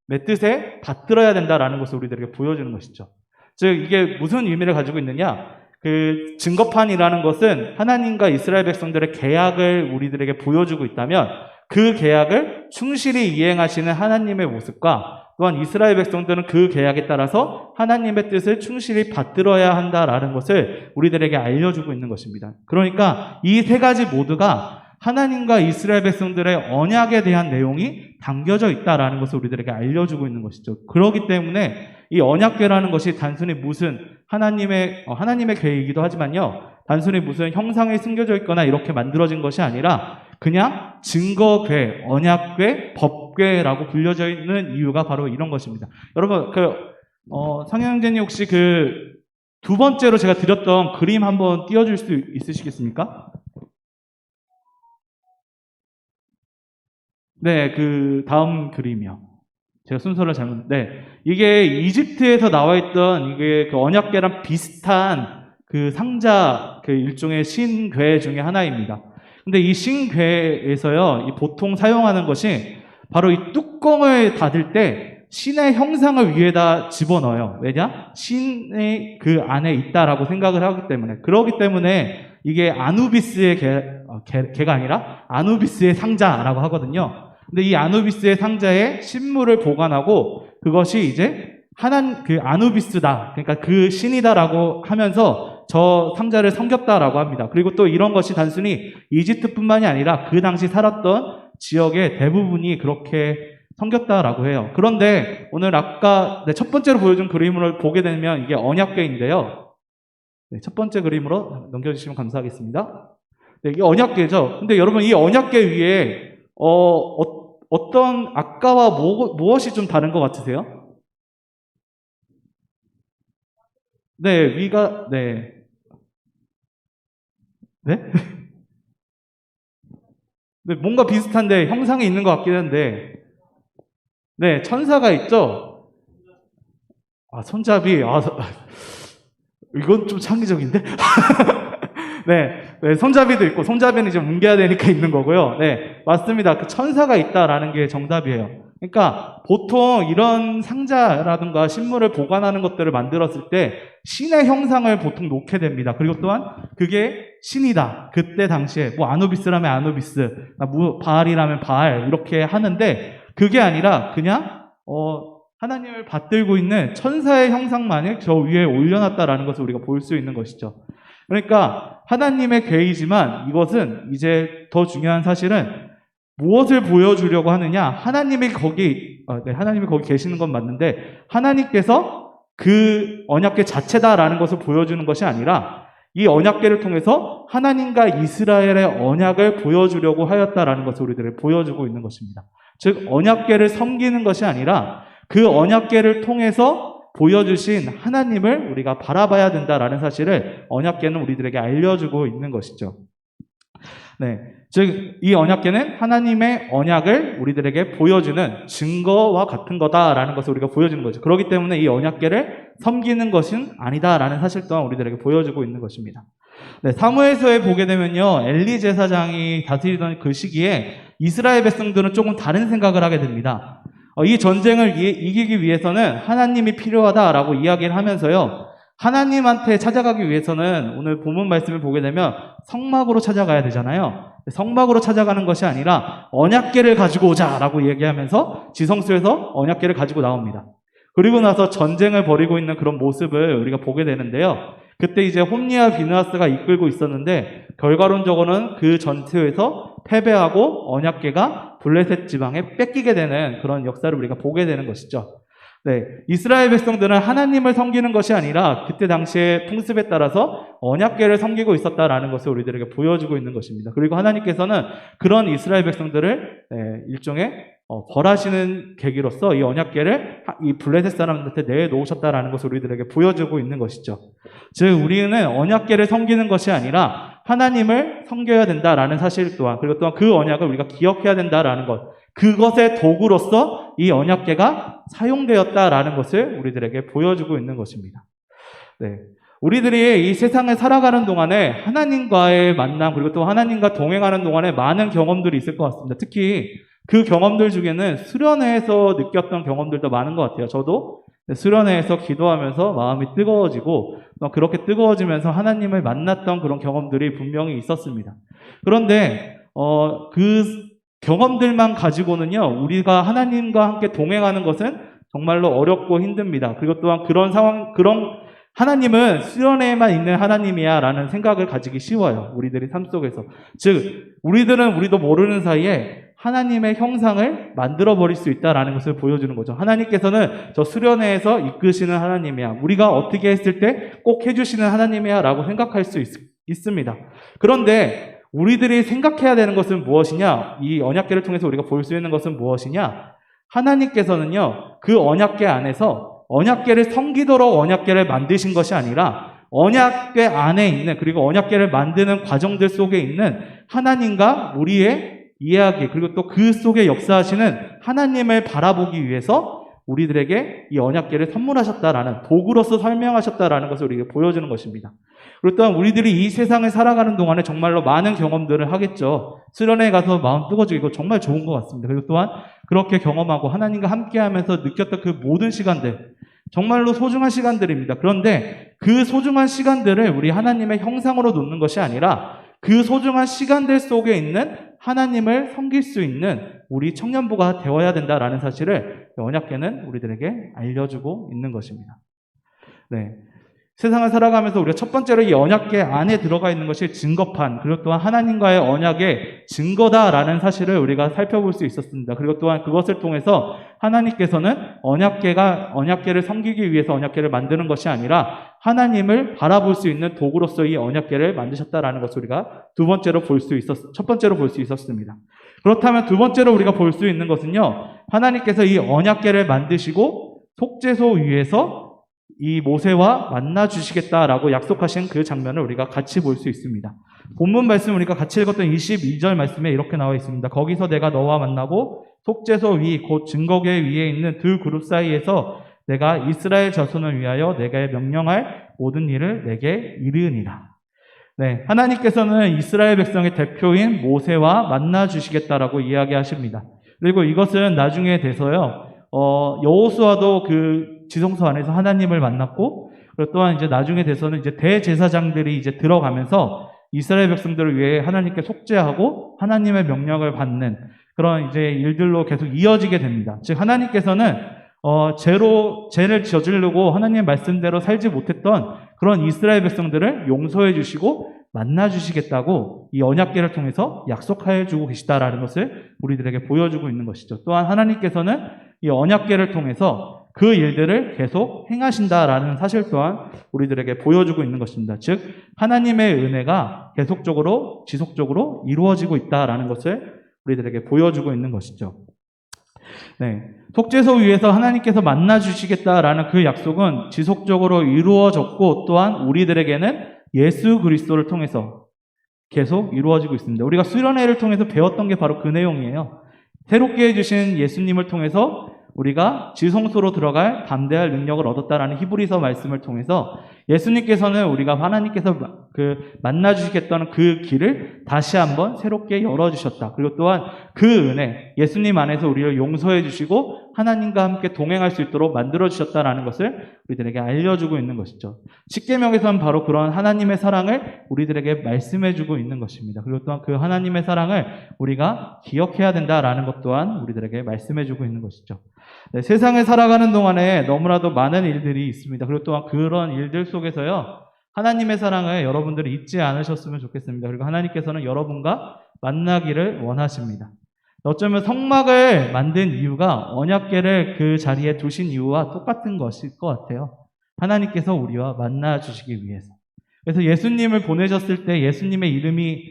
내 뜻에 받들어야 된다라는 것을 우리들에게 보여주는 것이죠. 즉 이게 무슨 의미를 가지고 있느냐? 그 증거판이라는 것은 하나님과 이스라엘 백성들의 계약을 우리들에게 보여주고 있다면 그 계약을 충실히 이행하시는 하나님의 모습과 또한 이스라엘 백성들은 그 계약에 따라서 하나님의 뜻을 충실히 받들어야 한다라는 것을 우리들에게 알려주고 있는 것입니다. 그러니까 이 세 가지 모두가 하나님과 이스라엘 백성들의 언약에 대한 내용이 담겨져 있다라는 것을 우리들에게 알려주고 있는 것이죠. 그렇기 때문에 이 언약궤라는 것이 단순히 무슨 하나님의 궤이기도 하지만요, 단순히 무슨 형상이 숨겨져 있거나 이렇게 만들어진 것이 아니라 그냥 증거궤, 언약궤, 법궤라고 불려져 있는 이유가 바로 이런 것입니다. 여러분, 상현재님 혹시 두 번째로 제가 드렸던 그림 한번 띄워줄 수 있으시겠습니까? 네, 다음 그림이요. 제가 순서를 네. 이게 이집트에서 나와 있던 이게 그 언약궤랑 비슷한 그 상자, 일종의 신궤 중에 하나입니다. 근데 이 신궤에서요, 보통 사용하는 것이 바로 이 뚜껑을 닫을 때 신의 형상을 위에다 집어넣어요. 왜냐? 신의 그 안에 있다라고 생각을 하기 때문에. 그렇기 때문에 이게 아누비스의 개가 아니라 아누비스의 상자라고 하거든요. 근데 이 아누비스의 상자에 신물을 보관하고 그것이 이제 그 아누비스다. 그러니까 그 신이다라고 하면서 저 상자를 섬겼다라고 합니다. 그리고 또 이런 것이 단순히 이집트뿐만이 아니라 그 당시 살았던 지역의 대부분이 그렇게 섬겼다라고 해요. 그런데 오늘 아까 첫 번째로 보여준 그림을 보게 되면 이게 언약궤인데요. 네, 첫 번째 그림으로 넘겨주시면 감사하겠습니다. 네, 이게 언약궤죠. 근데 여러분 이 언약궤 위에 어떤 아까와 무엇이 좀 다른 것 같으세요? 네, 위가 네. 네? 네, 뭔가 비슷한데 형상이 있는 것 같긴 한데 네, 천사가 있죠? 아, 손잡이. 아, 이건 좀 창의적인데? 네, 손잡이도 있고, 손잡이는 이제 뭉개야 되니까 있는 거고요. 네, 맞습니다. 그 천사가 있다라는 게 정답이에요. 그러니까 보통 이런 상자라든가 신물을 보관하는 것들을 만들었을 때 신의 형상을 보통 놓게 됩니다. 그리고 또한 그게 신이다. 그때 당시에 뭐 아누비스라면 아누비스, 바알이라면 바알 이렇게 하는데 그게 아니라 그냥 하나님을 받들고 있는 천사의 형상만을 저 위에 올려놨다라는 것을 우리가 볼 수 있는 것이죠. 그러니까 하나님의 궤이지만 이것은 이제 더 중요한 사실은 무엇을 보여주려고 하느냐? 하나님이 거기 계시는 건 맞는데 하나님께서 그 언약궤 자체다라는 것을 보여주는 것이 아니라 이 언약궤를 통해서 하나님과 이스라엘의 언약을 보여주려고 하였다라는 것을 우리들에게 보여주고 있는 것입니다. 즉 언약궤를 섬기는 것이 아니라 그 언약궤를 통해서 보여주신 하나님을 우리가 바라봐야 된다라는 사실을 언약궤는 우리들에게 알려주고 있는 것이죠. 네, 즉 이 언약궤는 하나님의 언약을 우리들에게 보여주는 증거와 같은 거다라는 것을 우리가 보여주는 거죠. 그렇기 때문에 이 언약궤를 섬기는 것은 아니다라는 사실 또한 우리들에게 보여주고 있는 것입니다. 네, 사무엘서에 보게 되면요, 엘리 제사장이 다스리던 그 시기에 이스라엘 백성들은 조금 다른 생각을 하게 됩니다. 이 전쟁을 이기기 위해서는 하나님이 필요하다라고 이야기를 하면서요, 하나님한테 찾아가기 위해서는 오늘 본문 말씀을 보게 되면 성막으로 찾아가야 되잖아요. 성막으로 찾아가는 것이 아니라 언약궤를 가지고 오자라고 얘기하면서 지성소에서 언약궤를 가지고 나옵니다. 그리고 나서 전쟁을 벌이고 있는 그런 모습을 우리가 보게 되는데요. 그때 이제 홈리와 비느하스가 이끌고 있었는데 결과론적으로는 그 전투에서 패배하고 언약궤가 블레셋 지방에 뺏기게 되는 그런 역사를 우리가 보게 되는 것이죠. 네, 이스라엘 백성들은 하나님을 섬기는 것이 아니라 그때 당시의 풍습에 따라서 언약궤를 섬기고 있었다라는 것을 우리들에게 보여주고 있는 것입니다. 그리고 하나님께서는 그런 이스라엘 백성들을 일종의 벌하시는 계기로서 이 언약궤를 이 블레셋 사람들한테 내놓으셨다라는 것을 우리들에게 보여주고 있는 것이죠. 즉 우리는 언약궤를 섬기는 것이 아니라 하나님을 섬겨야 된다라는 사실 또한, 그리고 또한 그 언약을 우리가 기억해야 된다라는 것, 그것의 도구로서 이 언약궤가 사용되었다라는 것을 우리들에게 보여주고 있는 것입니다. 네, 우리들이 이 세상을 살아가는 동안에 하나님과의 만남, 그리고 또 하나님과 동행하는 동안에 많은 경험들이 있을 것 같습니다. 특히 그 경험들 중에는 수련회에서 느꼈던 경험들도 많은 것 같아요. 저도 수련회에서 기도하면서 마음이 뜨거워지고 그렇게 뜨거워지면서 하나님을 만났던 그런 경험들이 분명히 있었습니다. 그런데 그 경험들만 가지고는요, 우리가 하나님과 함께 동행하는 것은 정말로 어렵고 힘듭니다. 그리고 또한 그런 하나님은 수련회에만 있는 하나님이야 라는 생각을 가지기 쉬워요. 우리들의 삶 속에서. 즉 우리도 모르는 사이에 하나님의 형상을 만들어버릴 수 있다라는 것을 보여주는 거죠. 하나님께서는 저 수련회에서 이끄시는 하나님이야, 우리가 어떻게 했을 때 꼭 해주시는 하나님이야 라고 생각할 수 있습니다. 그런데 우리들이 생각해야 되는 것은 무엇이냐? 이 언약궤를 통해서 우리가 볼 수 있는 것은 무엇이냐? 하나님께서는요, 그 언약궤 안에서 언약궤를 섬기도록 언약궤를 만드신 것이 아니라 언약궤 안에 있는, 그리고 언약궤를 만드는 과정들 속에 있는 하나님과 우리의 이야기, 그리고 또 그 속에 역사하시는 하나님을 바라보기 위해서 우리들에게 이 언약궤를 선물하셨다라는, 도구로서 설명하셨다라는 것을 우리에게 보여주는 것입니다. 그리고 또한 우리들이 이 세상을 살아가는 동안에 정말로 많은 경험들을 하겠죠. 수련회에 가서 마음 뜨거워지고 정말 좋은 것 같습니다. 그리고 또한 그렇게 경험하고 하나님과 함께하면서 느꼈던 그 모든 시간들, 정말로 소중한 시간들입니다. 그런데 그 소중한 시간들을 우리 하나님의 형상으로 놓는 것이 아니라 그 소중한 시간들 속에 있는 하나님을 섬길 수 있는 우리 청년부가 되어야 된다라는 사실을 언약궤는 우리들에게 알려주고 있는 것입니다. 네. 세상을 살아가면서 우리가 첫 번째로 이 언약궤 안에 들어가 있는 것이 증거판, 그리고 또한 하나님과의 언약의 증거다라는 사실을 우리가 살펴볼 수 있었습니다. 그리고 또한 그것을 통해서 하나님께서는 언약궤를 섬기기 위해서 언약궤를 만드는 것이 아니라 하나님을 바라볼 수 있는 도구로서 이 언약궤를 만드셨다라는 것을 우리가 첫 번째로 볼 수 있었습니다. 그렇다면 두 번째로 우리가 볼 수 있는 것은요, 하나님께서 이 언약궤를 만드시고 속죄소 위에서 이 모세와 만나 주시겠다라고 약속하신 그 장면을 우리가 같이 볼 수 있습니다. 본문 말씀 우리가 같이 읽었던 22절 말씀에 이렇게 나와 있습니다. 거기서 내가 너와 만나고 속죄소 위 곧 증거궤 위에 있는 두 그룹 사이에서 내가 이스라엘 자손을 위하여 내가 명령할 모든 일을 내게 이르니라. 네, 하나님께서는 이스라엘 백성의 대표인 모세와 만나 주시겠다라고 이야기하십니다. 그리고 이것은 나중에 돼서요, 여호수아도 그 지성소 안에서 하나님을 만났고, 그리고 또한 이제 나중에 돼서는 이제 대제사장들이 이제 들어가면서 이스라엘 백성들을 위해 하나님께 속죄하고 하나님의 명령을 받는 그런 이제 일들로 계속 이어지게 됩니다. 즉 하나님께서는 죄를 저지르고 하나님의 말씀대로 살지 못했던 그런 이스라엘 백성들을 용서해 주시고 만나 주시겠다고 이 언약궤를 통해서 약속해 주고 계시다라는 것을 우리들에게 보여주고 있는 것이죠. 또한 하나님께서는 이 언약궤를 통해서 그 일들을 계속 행하신다라는 사실 또한 우리들에게 보여주고 있는 것입니다. 즉 하나님의 은혜가 계속적으로 지속적으로 이루어지고 있다라는 것을 우리들에게 보여주고 있는 것이죠. 네, 속죄소 위에서 하나님께서 만나 주시겠다라는 그 약속은 지속적으로 이루어졌고, 또한 우리들에게는 예수 그리스도를 통해서 계속 이루어지고 있습니다. 우리가 수련회를 통해서 배웠던 게 바로 그 내용이에요. 새롭게 해주신 예수님을 통해서 우리가 지성소로 들어갈 담대할 능력을 얻었다라는 히브리서 말씀을 통해서 예수님께서는 우리가 하나님께서 만나 주시겠다는 그 길을 다시 한번 새롭게 열어주셨다. 그리고 또한 그 은혜, 예수님 안에서 우리를 용서해 주시고 하나님과 함께 동행할 수 있도록 만들어 주셨다라는 것을 우리들에게 알려주고 있는 것이죠. 십계명에서는 바로 그런 하나님의 사랑을 우리들에게 말씀해 주고 있는 것입니다. 그리고 또한 그 하나님의 사랑을 우리가 기억해야 된다라는 것 또한 우리들에게 말씀해 주고 있는 것이죠. 네, 세상을 살아가는 동안에 너무나도 많은 일들이 있습니다. 그리고 또한 그런 일들 속에서요, 하나님의 사랑을 여러분들이 잊지 않으셨으면 좋겠습니다. 그리고 하나님께서는 여러분과 만나기를 원하십니다. 어쩌면 성막을 만든 이유가 언약궤를 그 자리에 두신 이유와 똑같은 것일 것 같아요. 하나님께서 우리와 만나 주시기 위해서. 그래서 예수님을 보내셨을 때 예수님의 이름이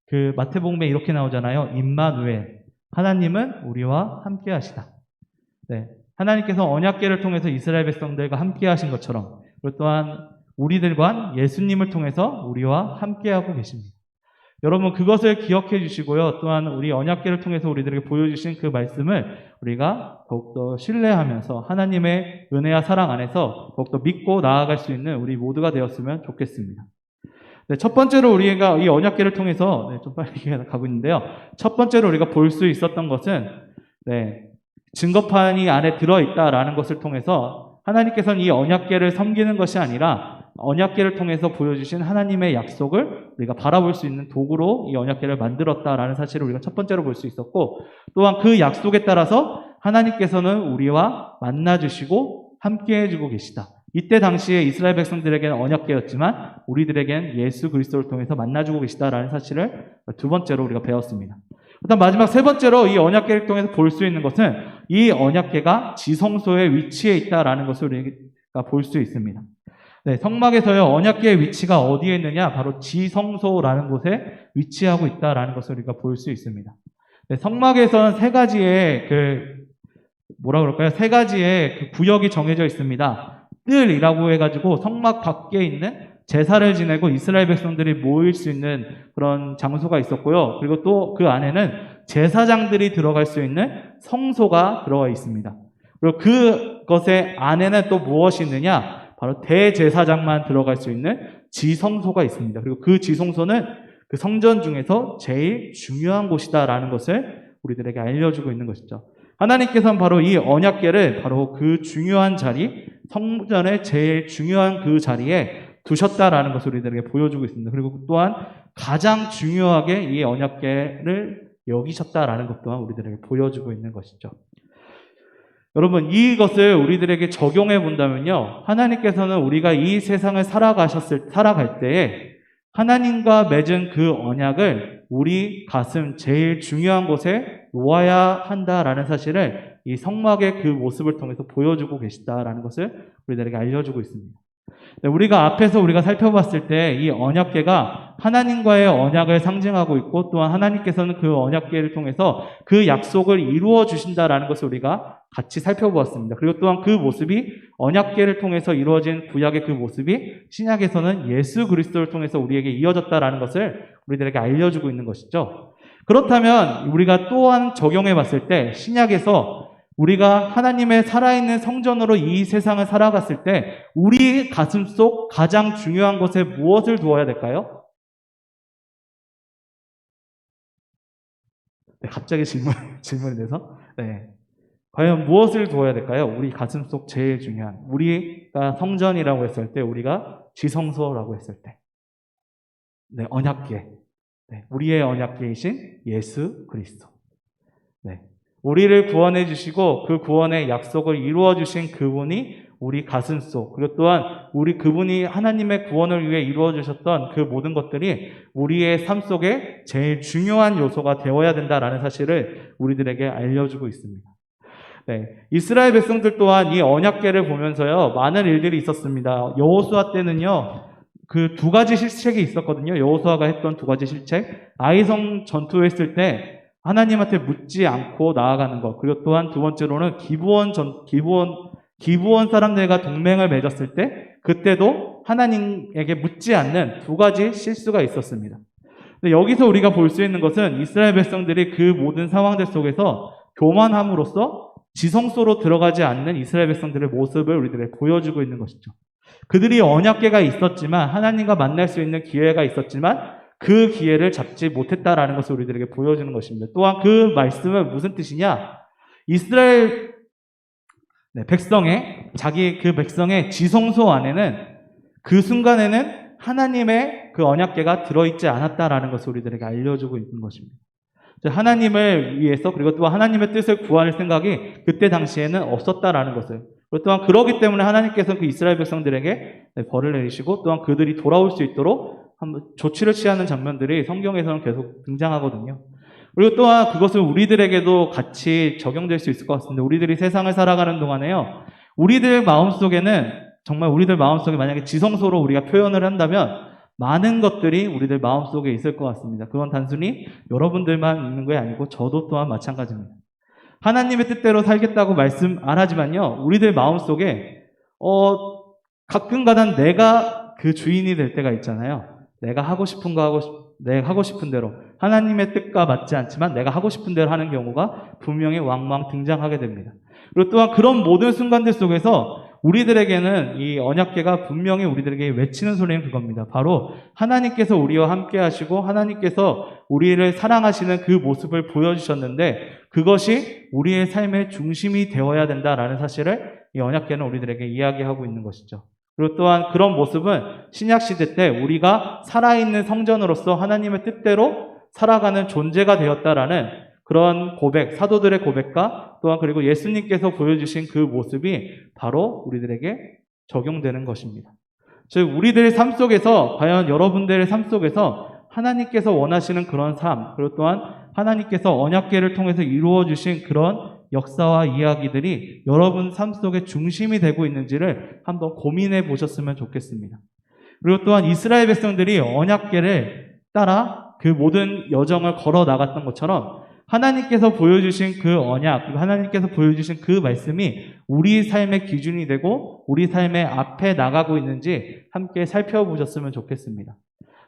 그 마태복음에 이렇게 나오잖아요. 임마누엘. 하나님은 우리와 함께 하시다. 네, 하나님께서 언약궤를 통해서 이스라엘 백성들과 함께 하신 것처럼, 그리고 또한 우리들과 예수님을 통해서 우리와 함께하고 계십니다. 여러분 그것을 기억해 주시고요. 또한 우리 언약궤를 통해서 우리들에게 보여주신 그 말씀을 우리가 더욱더 신뢰하면서 하나님의 은혜와 사랑 안에서 더욱더 믿고 나아갈 수 있는 우리 모두가 되었으면 좋겠습니다. 네, 첫 번째로 우리가 이 언약궤를 통해서 좀 빨리 가고 있는데요. 첫 번째로 우리가 볼 수 있었던 것은 증거판이 안에 들어있다라는 것을 통해서 하나님께서는 이 언약궤를 섬기는 것이 아니라 언약궤를 통해서 보여주신 하나님의 약속을 우리가 바라볼 수 있는 도구로 이 언약궤를 만들었다라는 사실을 우리가 첫 번째로 볼 수 있었고, 또한 그 약속에 따라서 하나님께서는 우리와 만나주시고 함께 해주고 계시다. 이때 당시에 이스라엘 백성들에게는 언약궤였지만 우리들에게는 예수 그리스도를 통해서 만나주고 계시다라는 사실을 두 번째로 우리가 배웠습니다. 일단 마지막 세 번째로 이 언약궤를 통해서 볼 수 있는 것은 이 언약궤가 지성소에 위치해 있다라는 것을 우리가 볼 수 있습니다. 네, 성막에서요, 언약궤의 위치가 어디에 있느냐? 바로 지성소라는 곳에 위치하고 있다라는 것을 우리가 볼 수 있습니다. 네, 성막에서는 세 가지의 세 가지의 그 구역이 정해져 있습니다. 뜰이라고 해가지고 성막 밖에 있는 제사를 지내고 이스라엘 백성들이 모일 수 있는 그런 장소가 있었고요. 그리고 또 그 안에는 제사장들이 들어갈 수 있는 성소가 들어가 있습니다. 그리고 그것의 안에는 또 무엇이 있느냐? 바로 대제사장만 들어갈 수 있는 지성소가 있습니다. 그리고 그 지성소는 그 성전 중에서 제일 중요한 곳이다라는 것을 우리들에게 알려주고 있는 것이죠. 하나님께서는 바로 이 언약궤를 바로 그 중요한 자리, 성전의 제일 중요한 그 자리에 두셨다라는 것을 우리들에게 보여주고 있습니다. 그리고 또한 가장 중요하게 이 언약궤를 여기셨다라는 것 또한 우리들에게 보여주고 있는 것이죠. 여러분, 이것을 우리들에게 적용해 본다면요, 하나님께서는 우리가 이 세상을 살아갈 때에 하나님과 맺은 그 언약을 우리 가슴 제일 중요한 곳에 놓아야 한다라는 사실을 이 성막의 그 모습을 통해서 보여주고 계시다라는 것을 우리들에게 알려주고 있습니다. 우리가 앞에서 우리가 살펴봤을 때 이 언약궤가 하나님과의 언약을 상징하고 있고, 또한 하나님께서는 그 언약궤를 통해서 그 약속을 이루어 주신다라는 것을 우리가 같이 살펴보았습니다. 그리고 또한 그 모습이 언약궤를 통해서 이루어진 구약의 그 모습이 신약에서는 예수 그리스도를 통해서 우리에게 이어졌다라는 것을 우리들에게 알려주고 있는 것이죠. 그렇다면 우리가 또한 적용해 봤을 때 신약에서 우리가 하나님의 살아있는 성전으로 이 세상을 살아갔을 때 우리 가슴 속 가장 중요한 곳에 무엇을 두어야 될까요? 네, 갑자기 질문이 돼서. 네. 과연 무엇을 두어야 될까요? 우리 가슴 속 제일 중요한, 우리가 성전이라고 했을 때, 우리가 지성소라고 했을 때, 네, 언약궤. 네, 우리의 언약궤이신 예수 그리스도. 네. 우리를 구원해 주시고 그 구원의 약속을 이루어 주신 그분이 우리 가슴 속, 그리고 또한 그분이 하나님의 구원을 위해 이루어 주셨던 그 모든 것들이 우리의 삶 속에 제일 중요한 요소가 되어야 된다라는 사실을 우리들에게 알려주고 있습니다. 네, 이스라엘 백성들 또한 이 언약궤를 보면서요, 많은 일들이 있었습니다. 여호수아 때는요, 그 두 가지 실책이 있었거든요. 여호수아가 했던 두 가지 실책. 아이성 전투했을 때 하나님한테 묻지 않고 나아가는 것. 그리고 또한 두 번째로는 기브온 사람들과 동맹을 맺었을 때 그때도 하나님에게 묻지 않는 두 가지 실수가 있었습니다. 근데 여기서 우리가 볼 수 있는 것은 이스라엘 백성들이 그 모든 상황들 속에서 교만함으로써 지성소로 들어가지 않는 이스라엘 백성들의 모습을 우리들에게 보여주고 있는 것이죠. 그들이 언약궤가 있었지만, 하나님과 만날 수 있는 기회가 있었지만 그 기회를 잡지 못했다라는 것을 우리들에게 보여주는 것입니다. 또한 그 말씀은 무슨 뜻이냐? 이스라엘 백성의 지성소 안에는 그 순간에는 하나님의 그 언약궤가 들어있지 않았다라는 것을 우리들에게 알려주고 있는 것입니다. 하나님을 위해서, 그리고 또 하나님의 뜻을 구할 생각이 그때 당시에는 없었다라는 것을, 그리고 또한 그러기 때문에 하나님께서는 그 이스라엘 백성들에게 벌을 내리시고 또한 그들이 돌아올 수 있도록 한번 조치를 취하는 장면들이 성경에서는 계속 등장하거든요. 그리고 또한 그것을 우리들에게도 같이 적용될 수 있을 것 같습니다. 우리들이 세상을 살아가는 동안에요, 우리들 마음속에는, 정말 우리들 마음속에 만약에 지성소로 우리가 표현을 한다면 많은 것들이 우리들 마음속에 있을 것 같습니다. 그건 단순히 여러분들만 있는 게 아니고 저도 또한 마찬가지입니다. 하나님의 뜻대로 살겠다고 말씀 안 하지만요, 우리들 마음속에 가끔가다 내가 그 주인이 될 때가 있잖아요. 내가 하고 싶은 내가 하고 싶은 대로, 하나님의 뜻과 맞지 않지만 내가 하고 싶은 대로 하는 경우가 분명히 왕왕 등장하게 됩니다. 그리고 또한 그런 모든 순간들 속에서 우리들에게는 이 언약궤가 분명히 우리들에게 외치는 소리는 그겁니다. 바로 하나님께서 우리와 함께 하시고 하나님께서 우리를 사랑하시는 그 모습을 보여주셨는데 그것이 우리의 삶의 중심이 되어야 된다라는 사실을 이 언약궤는 우리들에게 이야기하고 있는 것이죠. 그리고 또한 그런 모습은 신약시대 때 우리가 살아있는 성전으로서 하나님의 뜻대로 살아가는 존재가 되었다라는 그런 고백, 사도들의 고백과 또한 그리고 예수님께서 보여주신 그 모습이 바로 우리들에게 적용되는 것입니다. 즉 우리들의 삶 속에서, 과연 여러분들의 삶 속에서 하나님께서 원하시는 그런 삶, 그리고 또한 하나님께서 언약궤를 통해서 이루어 주신 그런 역사와 이야기들이 여러분 삶 속에 중심이 되고 있는지를 한번 고민해 보셨으면 좋겠습니다. 그리고 또한 이스라엘 백성들이 언약궤를 따라 그 모든 여정을 걸어 나갔던 것처럼 하나님께서 보여주신 그 언약, 그리고 하나님께서 보여주신 그 말씀이 우리 삶의 기준이 되고 우리 삶의 앞에 나가고 있는지 함께 살펴보셨으면 좋겠습니다.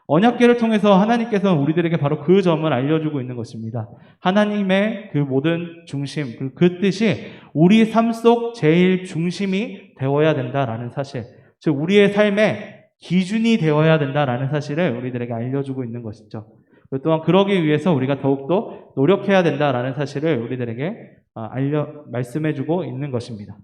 언약궤를 통해서 하나님께서는 우리들에게 바로 그 점을 알려주고 있는 것입니다. 하나님의 그 모든 중심, 그 뜻이 우리 삶 속 제일 중심이 되어야 된다라는 사실, 즉 우리의 삶의 기준이 되어야 된다라는 사실을 우리들에게 알려주고 있는 것이죠. 또한 그러기 위해서 우리가 더욱더 노력해야 된다라는 사실을 우리들에게 말씀해주고 있는 것입니다.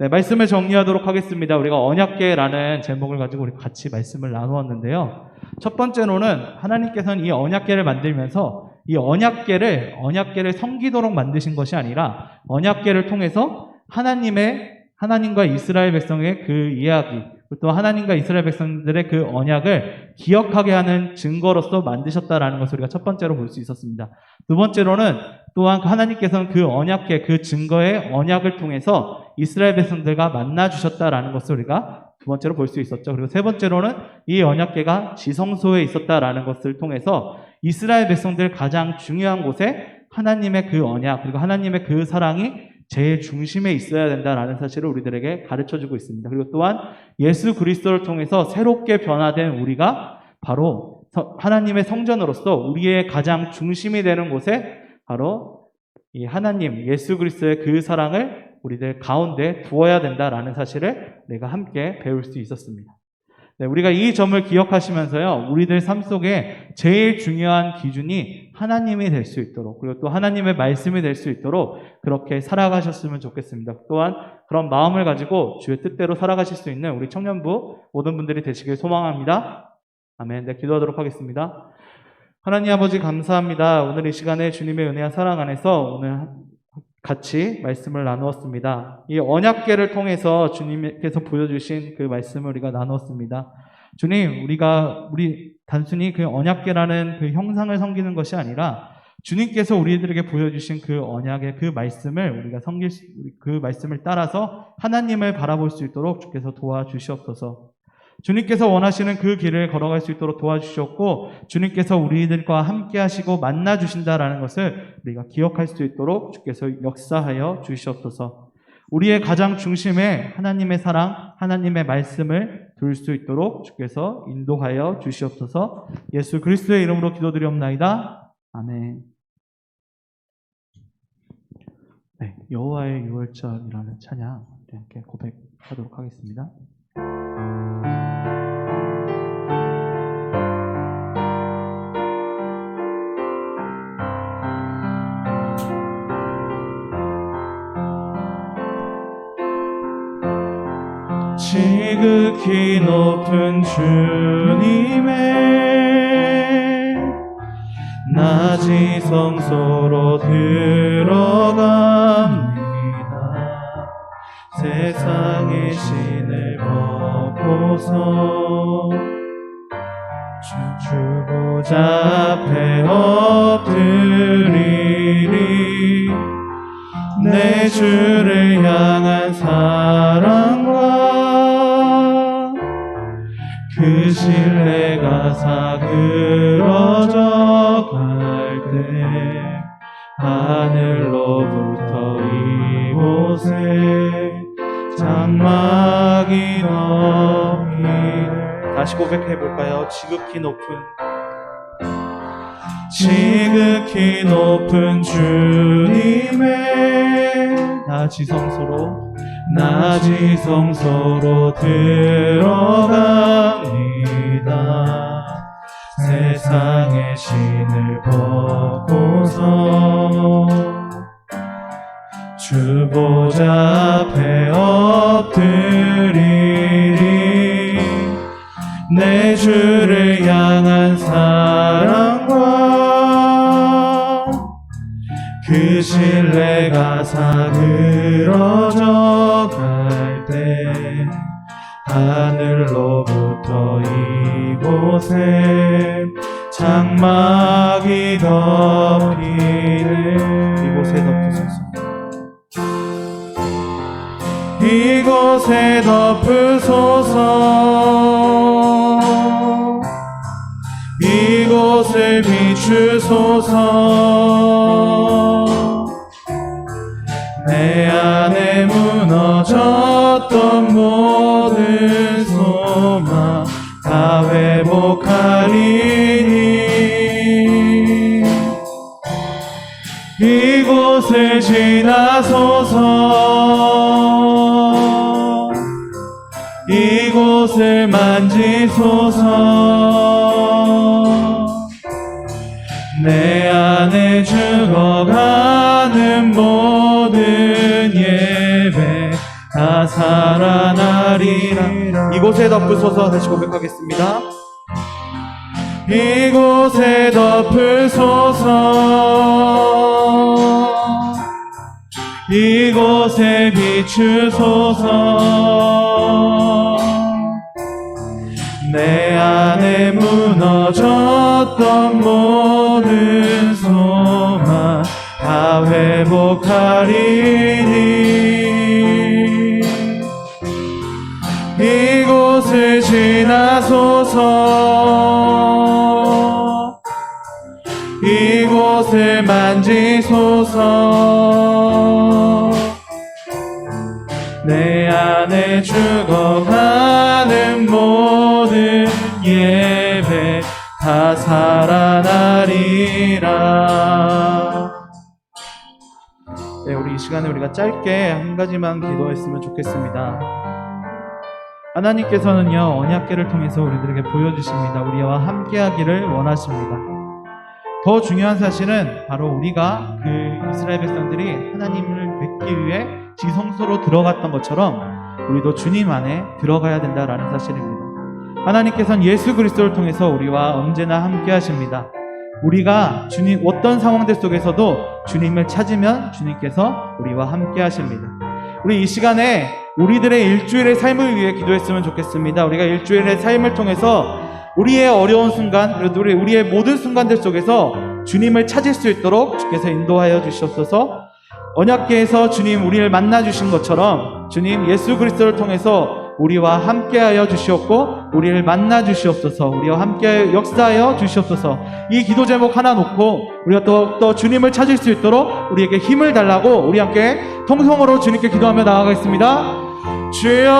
네, 말씀을 정리하도록 하겠습니다. 우리가 언약궤라는 제목을 가지고 우리 같이 말씀을 나누었는데요. 첫 번째로는 하나님께서는 이 언약궤를 만들면서 이 언약궤를 섬기도록 만드신 것이 아니라 언약궤를 통해서 하나님과 이스라엘 백성의 그 이야기, 또 하나님과 이스라엘 백성들의 그 언약을 기억하게 하는 증거로서 만드셨다라는 것을 우리가 첫 번째로 볼 수 있었습니다. 두 번째로는 또한 하나님께서는 그 언약궤, 그 증거의 언약을 통해서 이스라엘 백성들과 만나 주셨다라는 것을 우리가 두 번째로 볼 수 있었죠. 그리고 세 번째로는 이 언약궤가 지성소에 있었다라는 것을 통해서 이스라엘 백성들 가장 중요한 곳에 하나님의 그 언약, 그리고 하나님의 그 사랑이 제일 중심에 있어야 된다라는 사실을 우리들에게 가르쳐주고 있습니다. 그리고 또한 예수 그리스도를 통해서 새롭게 변화된 우리가 바로 하나님의 성전으로서 우리의 가장 중심이 되는 곳에 바로 이 하나님, 예수 그리스도의 그 사랑을 우리들 가운데 두어야 된다라는 사실을 우리가 함께 배울 수 있었습니다. 네, 우리가 이 점을 기억하시면서요, 우리들 삶 속에 제일 중요한 기준이 하나님이 될 수 있도록, 그리고 또 하나님의 말씀이 될 수 있도록 그렇게 살아가셨으면 좋겠습니다. 또한 그런 마음을 가지고 주의 뜻대로 살아가실 수 있는 우리 청년부 모든 분들이 되시길 소망합니다. 아멘. 네, 기도하도록 하겠습니다. 하나님 아버지 감사합니다. 오늘 이 시간에 주님의 은혜와 사랑 안에서 오늘 같이 말씀을 나누었습니다. 이 언약궤를 통해서 주님께서 보여주신 그 말씀을 우리가 나누었습니다. 주님, 우리 단순히 그 언약궤라는 그 형상을 섬기는 것이 아니라 주님께서 우리들에게 보여주신 그 언약의 그 말씀을 우리가 그 말씀을 따라서 하나님을 바라볼 수 있도록 주께서 도와주시옵소서. 주님께서 원하시는 그 길을 걸어갈 수 있도록 도와주셨고, 주님께서 우리들과 함께 하시고 만나 주신다라는 것을 우리가 기억할 수 있도록 주께서 역사하여 주시옵소서. 우리의 가장 중심에 하나님의 사랑, 하나님의 말씀을 둘 수 있도록 주께서 인도하여 주시옵소서. 예수 그리스도의 이름으로 기도드리옵나이다. 아멘. 네, 여호와의 유월절이라는 찬양 함께 고백하도록 하겠습니다. 지극히 높은 주님의 낮이 성소로 들어갑니다. 세상의 신을 벗고서 주 보좌 앞에 엎드리리. 내 주를 향한 사랑과 그 신뢰가 사그러져 갈 때 하늘로부터 이곳에 장막이 덮이네. 다시 고백해볼까요? 지극히 높은 주님의 낮이 성소로 들어갑니다. 세상의 신을 벗고서 주 보좌 앞에 엎드리리. 내 주를 향한 사랑과 그 신뢰가 사그러져 갈 때 하늘로부터 이곳에 장막이 덮이네. 이곳에 덮으소서. 이곳에 덮으소서. 이곳을 비추소서. 내 안에 무너졌던 모든 소망 다 회복하리니. 이곳을 지나소서. 이곳을 만지소서. 내 안에 죽어가는 모든 예배 다 살아나리라. 이곳에 덮으소서. 다시 고백하겠습니다. 이곳에 덮으소서. 이곳에 비추소서. 내 안에 무너졌던 모든 소망 다 회복하리니 이곳을 지나소서. 이곳을 만지소서. 내 안에 죽어가는 모든 예배 다 살아나리라. 네, 우리 이 시간에 우리가 짧게 한 가지만 기도했으면 좋겠습니다. 하나님께서는요, 언약궤를 통해서 우리들에게 보여주십니다. 우리와 함께하기를 원하십니다. 더 중요한 사실은 바로 우리가 그 이스라엘 백성들이 하나님을 뵙기 위해 지성소로 들어갔던 것처럼 우리도 주님 안에 들어가야 된다라는 사실입니다. 하나님께서는 예수 그리스도를 통해서 우리와 언제나 함께 하십니다. 우리가 주님 어떤 상황들 속에서도 주님을 찾으면 주님께서 우리와 함께 하십니다. 우리 이 시간에 우리들의 일주일의 삶을 위해 기도했으면 좋겠습니다. 우리가 일주일의 삶을 통해서 우리의 어려운 순간, 그리고 우리의 모든 순간들 속에서 주님을 찾을 수 있도록 주께서 인도하여 주시옵소서. 언약궤에서 주님 우리를 만나 주신 것처럼 주님 예수 그리스도를 통해서 우리와 함께하여 주시옵고 우리를 만나 주시옵소서. 우리와 함께 역사하여 주시옵소서. 이 기도 제목 하나 놓고 우리가 또 주님을 찾을 수 있도록 우리에게 힘을 달라고 우리 함께 통성으로 주님께 기도하며 나아가겠습니다. 주여,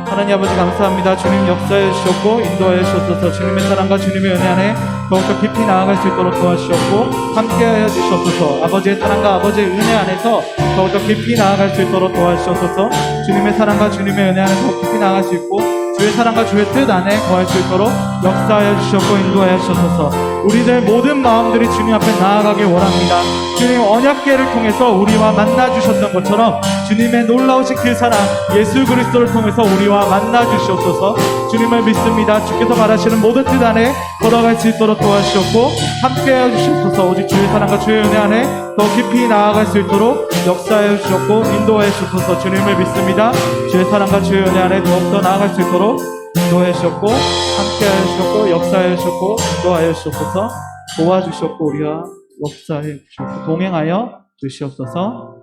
하나님 아버지 감사합니다. 주님 역사해 주셨고 인도하여 주셨소서. 주님의 사랑과 주님의 은혜 안에 더욱더 깊이 나아갈 수 있도록 도와주셨고 함께하여 주셨소서. 아버지의 사랑과 아버지의 은혜 안에서 더욱더 깊이 나아갈 수 있도록 도와주셨소서. 주님의 사랑과 주님의 은혜 안에 더 깊이 나아갈 수 있고 주의 사랑과 주의 뜻 안에 거할 수 있도록 역사하여 주셨고 인도하여 주셔서 우리들 모든 마음들이 주님 앞에 나아가길 원합니다. 주님 언약궤를 통해서 우리와 만나 주셨던 것처럼 주님의 놀라우신 그 사랑 예수 그리스도를 통해서 우리와 만나 주시옵소서. 주님을 믿습니다. 주께서 말하시는 모든 뜻 안에 걸어갈 수 있도록 도와주셨고 함께하여 주시옵소서. 오직 주의 사랑과 주의 은혜 안에 더 깊이 나아갈 수 있도록 역사하여 주셨고 인도하여 주셔서 주님을 믿습니다. 주의 사랑과 주의 은혜 안에 더욱더 나아갈 수 있도록 인도하여 주셨고 함께하여 주셨고 역사하여 주셨고 인도하여 주셨소서. 도와주셨고 우리와 역사하여 주셨고 동행하여 주시옵소서.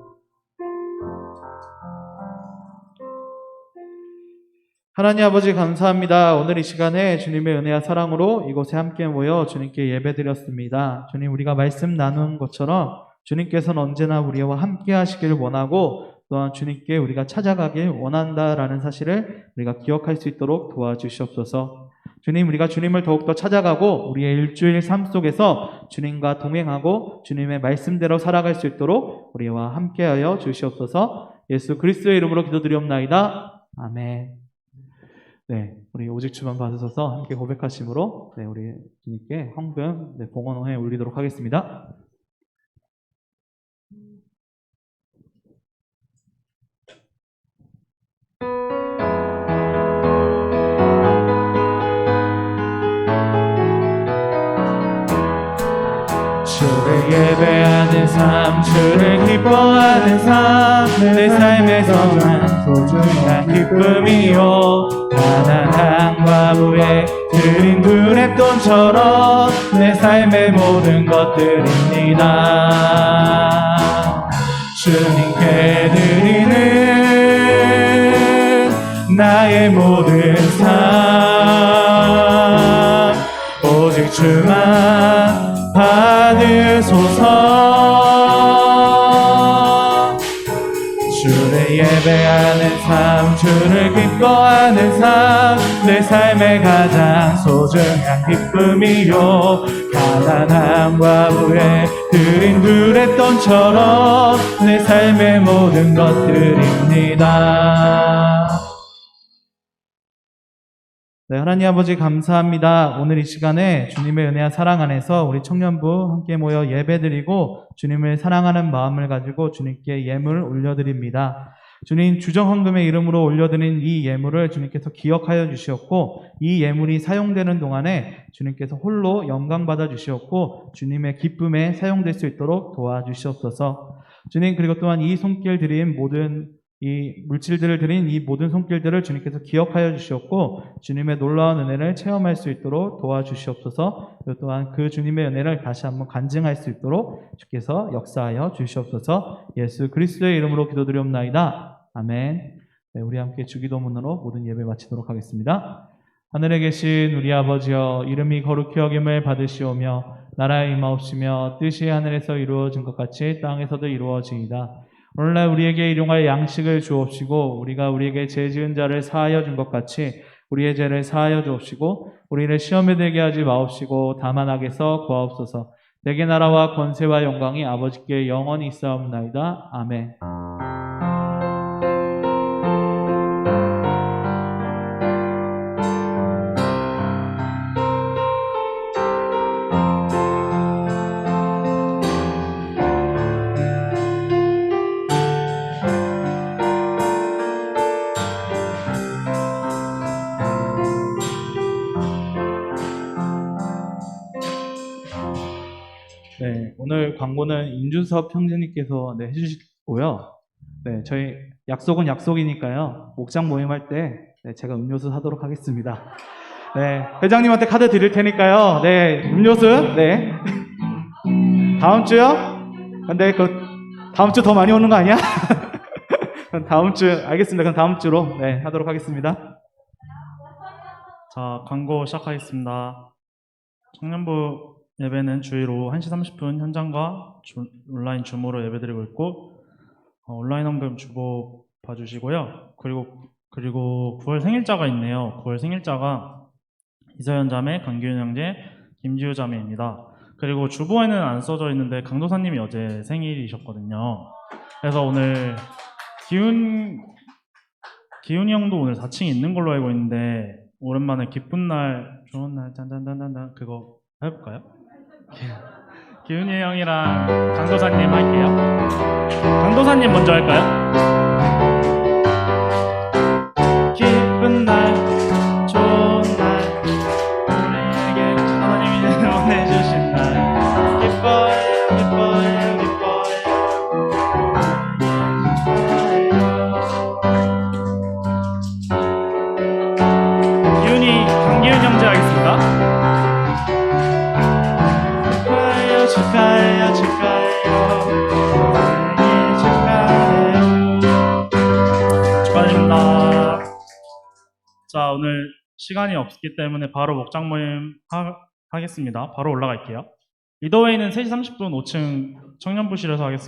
하나님 아버지 감사합니다. 오늘 이 시간에 주님의 은혜와 사랑으로 이곳에 함께 모여 주님께 예배드렸습니다. 주님 우리가 말씀 나눈 것처럼 주님께서는 언제나 우리와 함께 하시길 원하고 또한 주님께 우리가 찾아가길 원한다라는 사실을 우리가 기억할 수 있도록 도와주시옵소서. 주님 우리가 주님을 더욱더 찾아가고 우리의 일주일 삶 속에서 주님과 동행하고 주님의 말씀대로 살아갈 수 있도록 우리와 함께하여 주시옵소서. 예수 그리스도의 이름으로 기도드리옵나이다. 아멘. 네, 우리 오직 주만 받으셔서 함께 고백하심으로 우리 주님께 헌금 봉헌호에 올리도록 하겠습니다. 주를 예배하는 삶, 주를 기뻐하는 삶, 내 삶에서만 소중한 기쁨이요. 가난한 과부의 드린 두랩돈처럼 내 삶의 모든 것들입니다. 주님께 드리는 나의 모든 삶, 오직 주만 받으소서. 주를 예배하는 삶, 주를 기뻐하는 삶, 내 삶의 가장 소중한 기쁨이요. 가난한 과부의 드린 두랩돈처럼 내 삶의 모든 것들입니다. 네, 하나님 아버지 감사합니다. 오늘 이 시간에 주님의 은혜와 사랑 안에서 우리 청년부 함께 모여 예배드리고 주님을 사랑하는 마음을 가지고 주님께 예물 올려드립니다. 주님 주정헌금의 이름으로 올려드린 이 예물을 주님께서 기억하여 주시었고 이 예물이 사용되는 동안에 주님께서 홀로 영광 받아 주시었고 주님의 기쁨에 사용될 수 있도록 도와주시옵소서. 주님, 그리고 또한 이 손길 드린 모든 이 물질들을 드린 이 모든 손길들을 주님께서 기억하여 주시었고 주님의 놀라운 은혜를 체험할 수 있도록 도와주시옵소서. 그리고 또한 그 주님의 은혜를 다시 한번 간증할 수 있도록 주께서 역사하여 주시옵소서. 예수 그리스도의 이름으로 기도드리옵나이다. 아멘. 네, 우리 함께 주기도문으로 모든 예배 마치도록 하겠습니다. 하늘에 계신 우리 아버지여, 이름이 거룩히 여김을 받으시오며 나라에 임하옵시며 뜻이 하늘에서 이루어진 것 같이 땅에서도 이루어지이다. 오늘날 우리에게 일용할 양식을 주옵시고 우리가 우리에게 죄 지은 자를 사하여 준 것 같이 우리의 죄를 사하여 주옵시고 우리를 시험에 들게 하지 마옵시고 다만 악에서 구하옵소서. 내게 나라와 권세와 영광이 아버지께 영원히 있사옵나이다. 아멘. 네, 오늘 광고는 임준섭 형제님께서 해주시고요. 네, 저희 약속은 약속이니까요. 목장 모임할 때 제가 음료수 사도록 하겠습니다. 네, 회장님한테 카드 드릴 테니까요. 네, 음료수. 네. 다음 주요? 근데 다음 주 더 많이 오는 거 아니야? 그럼 다음 주 알겠습니다. 그럼 다음 주로 하도록 하겠습니다. 자, 광고 시작하겠습니다. 청년부 예배는 주일 오후 1시 30분 현장과 온라인 줌으로 예배드리고 있고 온라인 헌금 주보 봐주시고요. 그리고 9월 생일자가 있네요. 9월 생일자가 이서연 자매, 강기훈 형제, 김지우 자매입니다. 그리고 주보에는 안 써져 있는데 강도사님이 어제 생일이셨거든요. 그래서 오늘 기훈이 형도 오늘 4층에 있는 걸로 알고 있는데 오랜만에 기쁜 날, 좋은 날, 짠짠짠짠 그거 해볼까요? 기훈이 형이랑 강도사님 할게요. 강도사님 먼저 할까요? 기쁜 날, 좋은 날, 우리에게 하나님이 응원해주신 날, 기뻐요, 기뻐요, 기훈이, 강기훈 형제 하겠습니다. 축하해요, 축하드립니다. 자, 오늘 시간이 없기 때문에 바로 목장 모임 하겠습니다. 바로 올라갈게요. 리더웨이는 3시 30분 5층 청년부실에서 하겠습니다.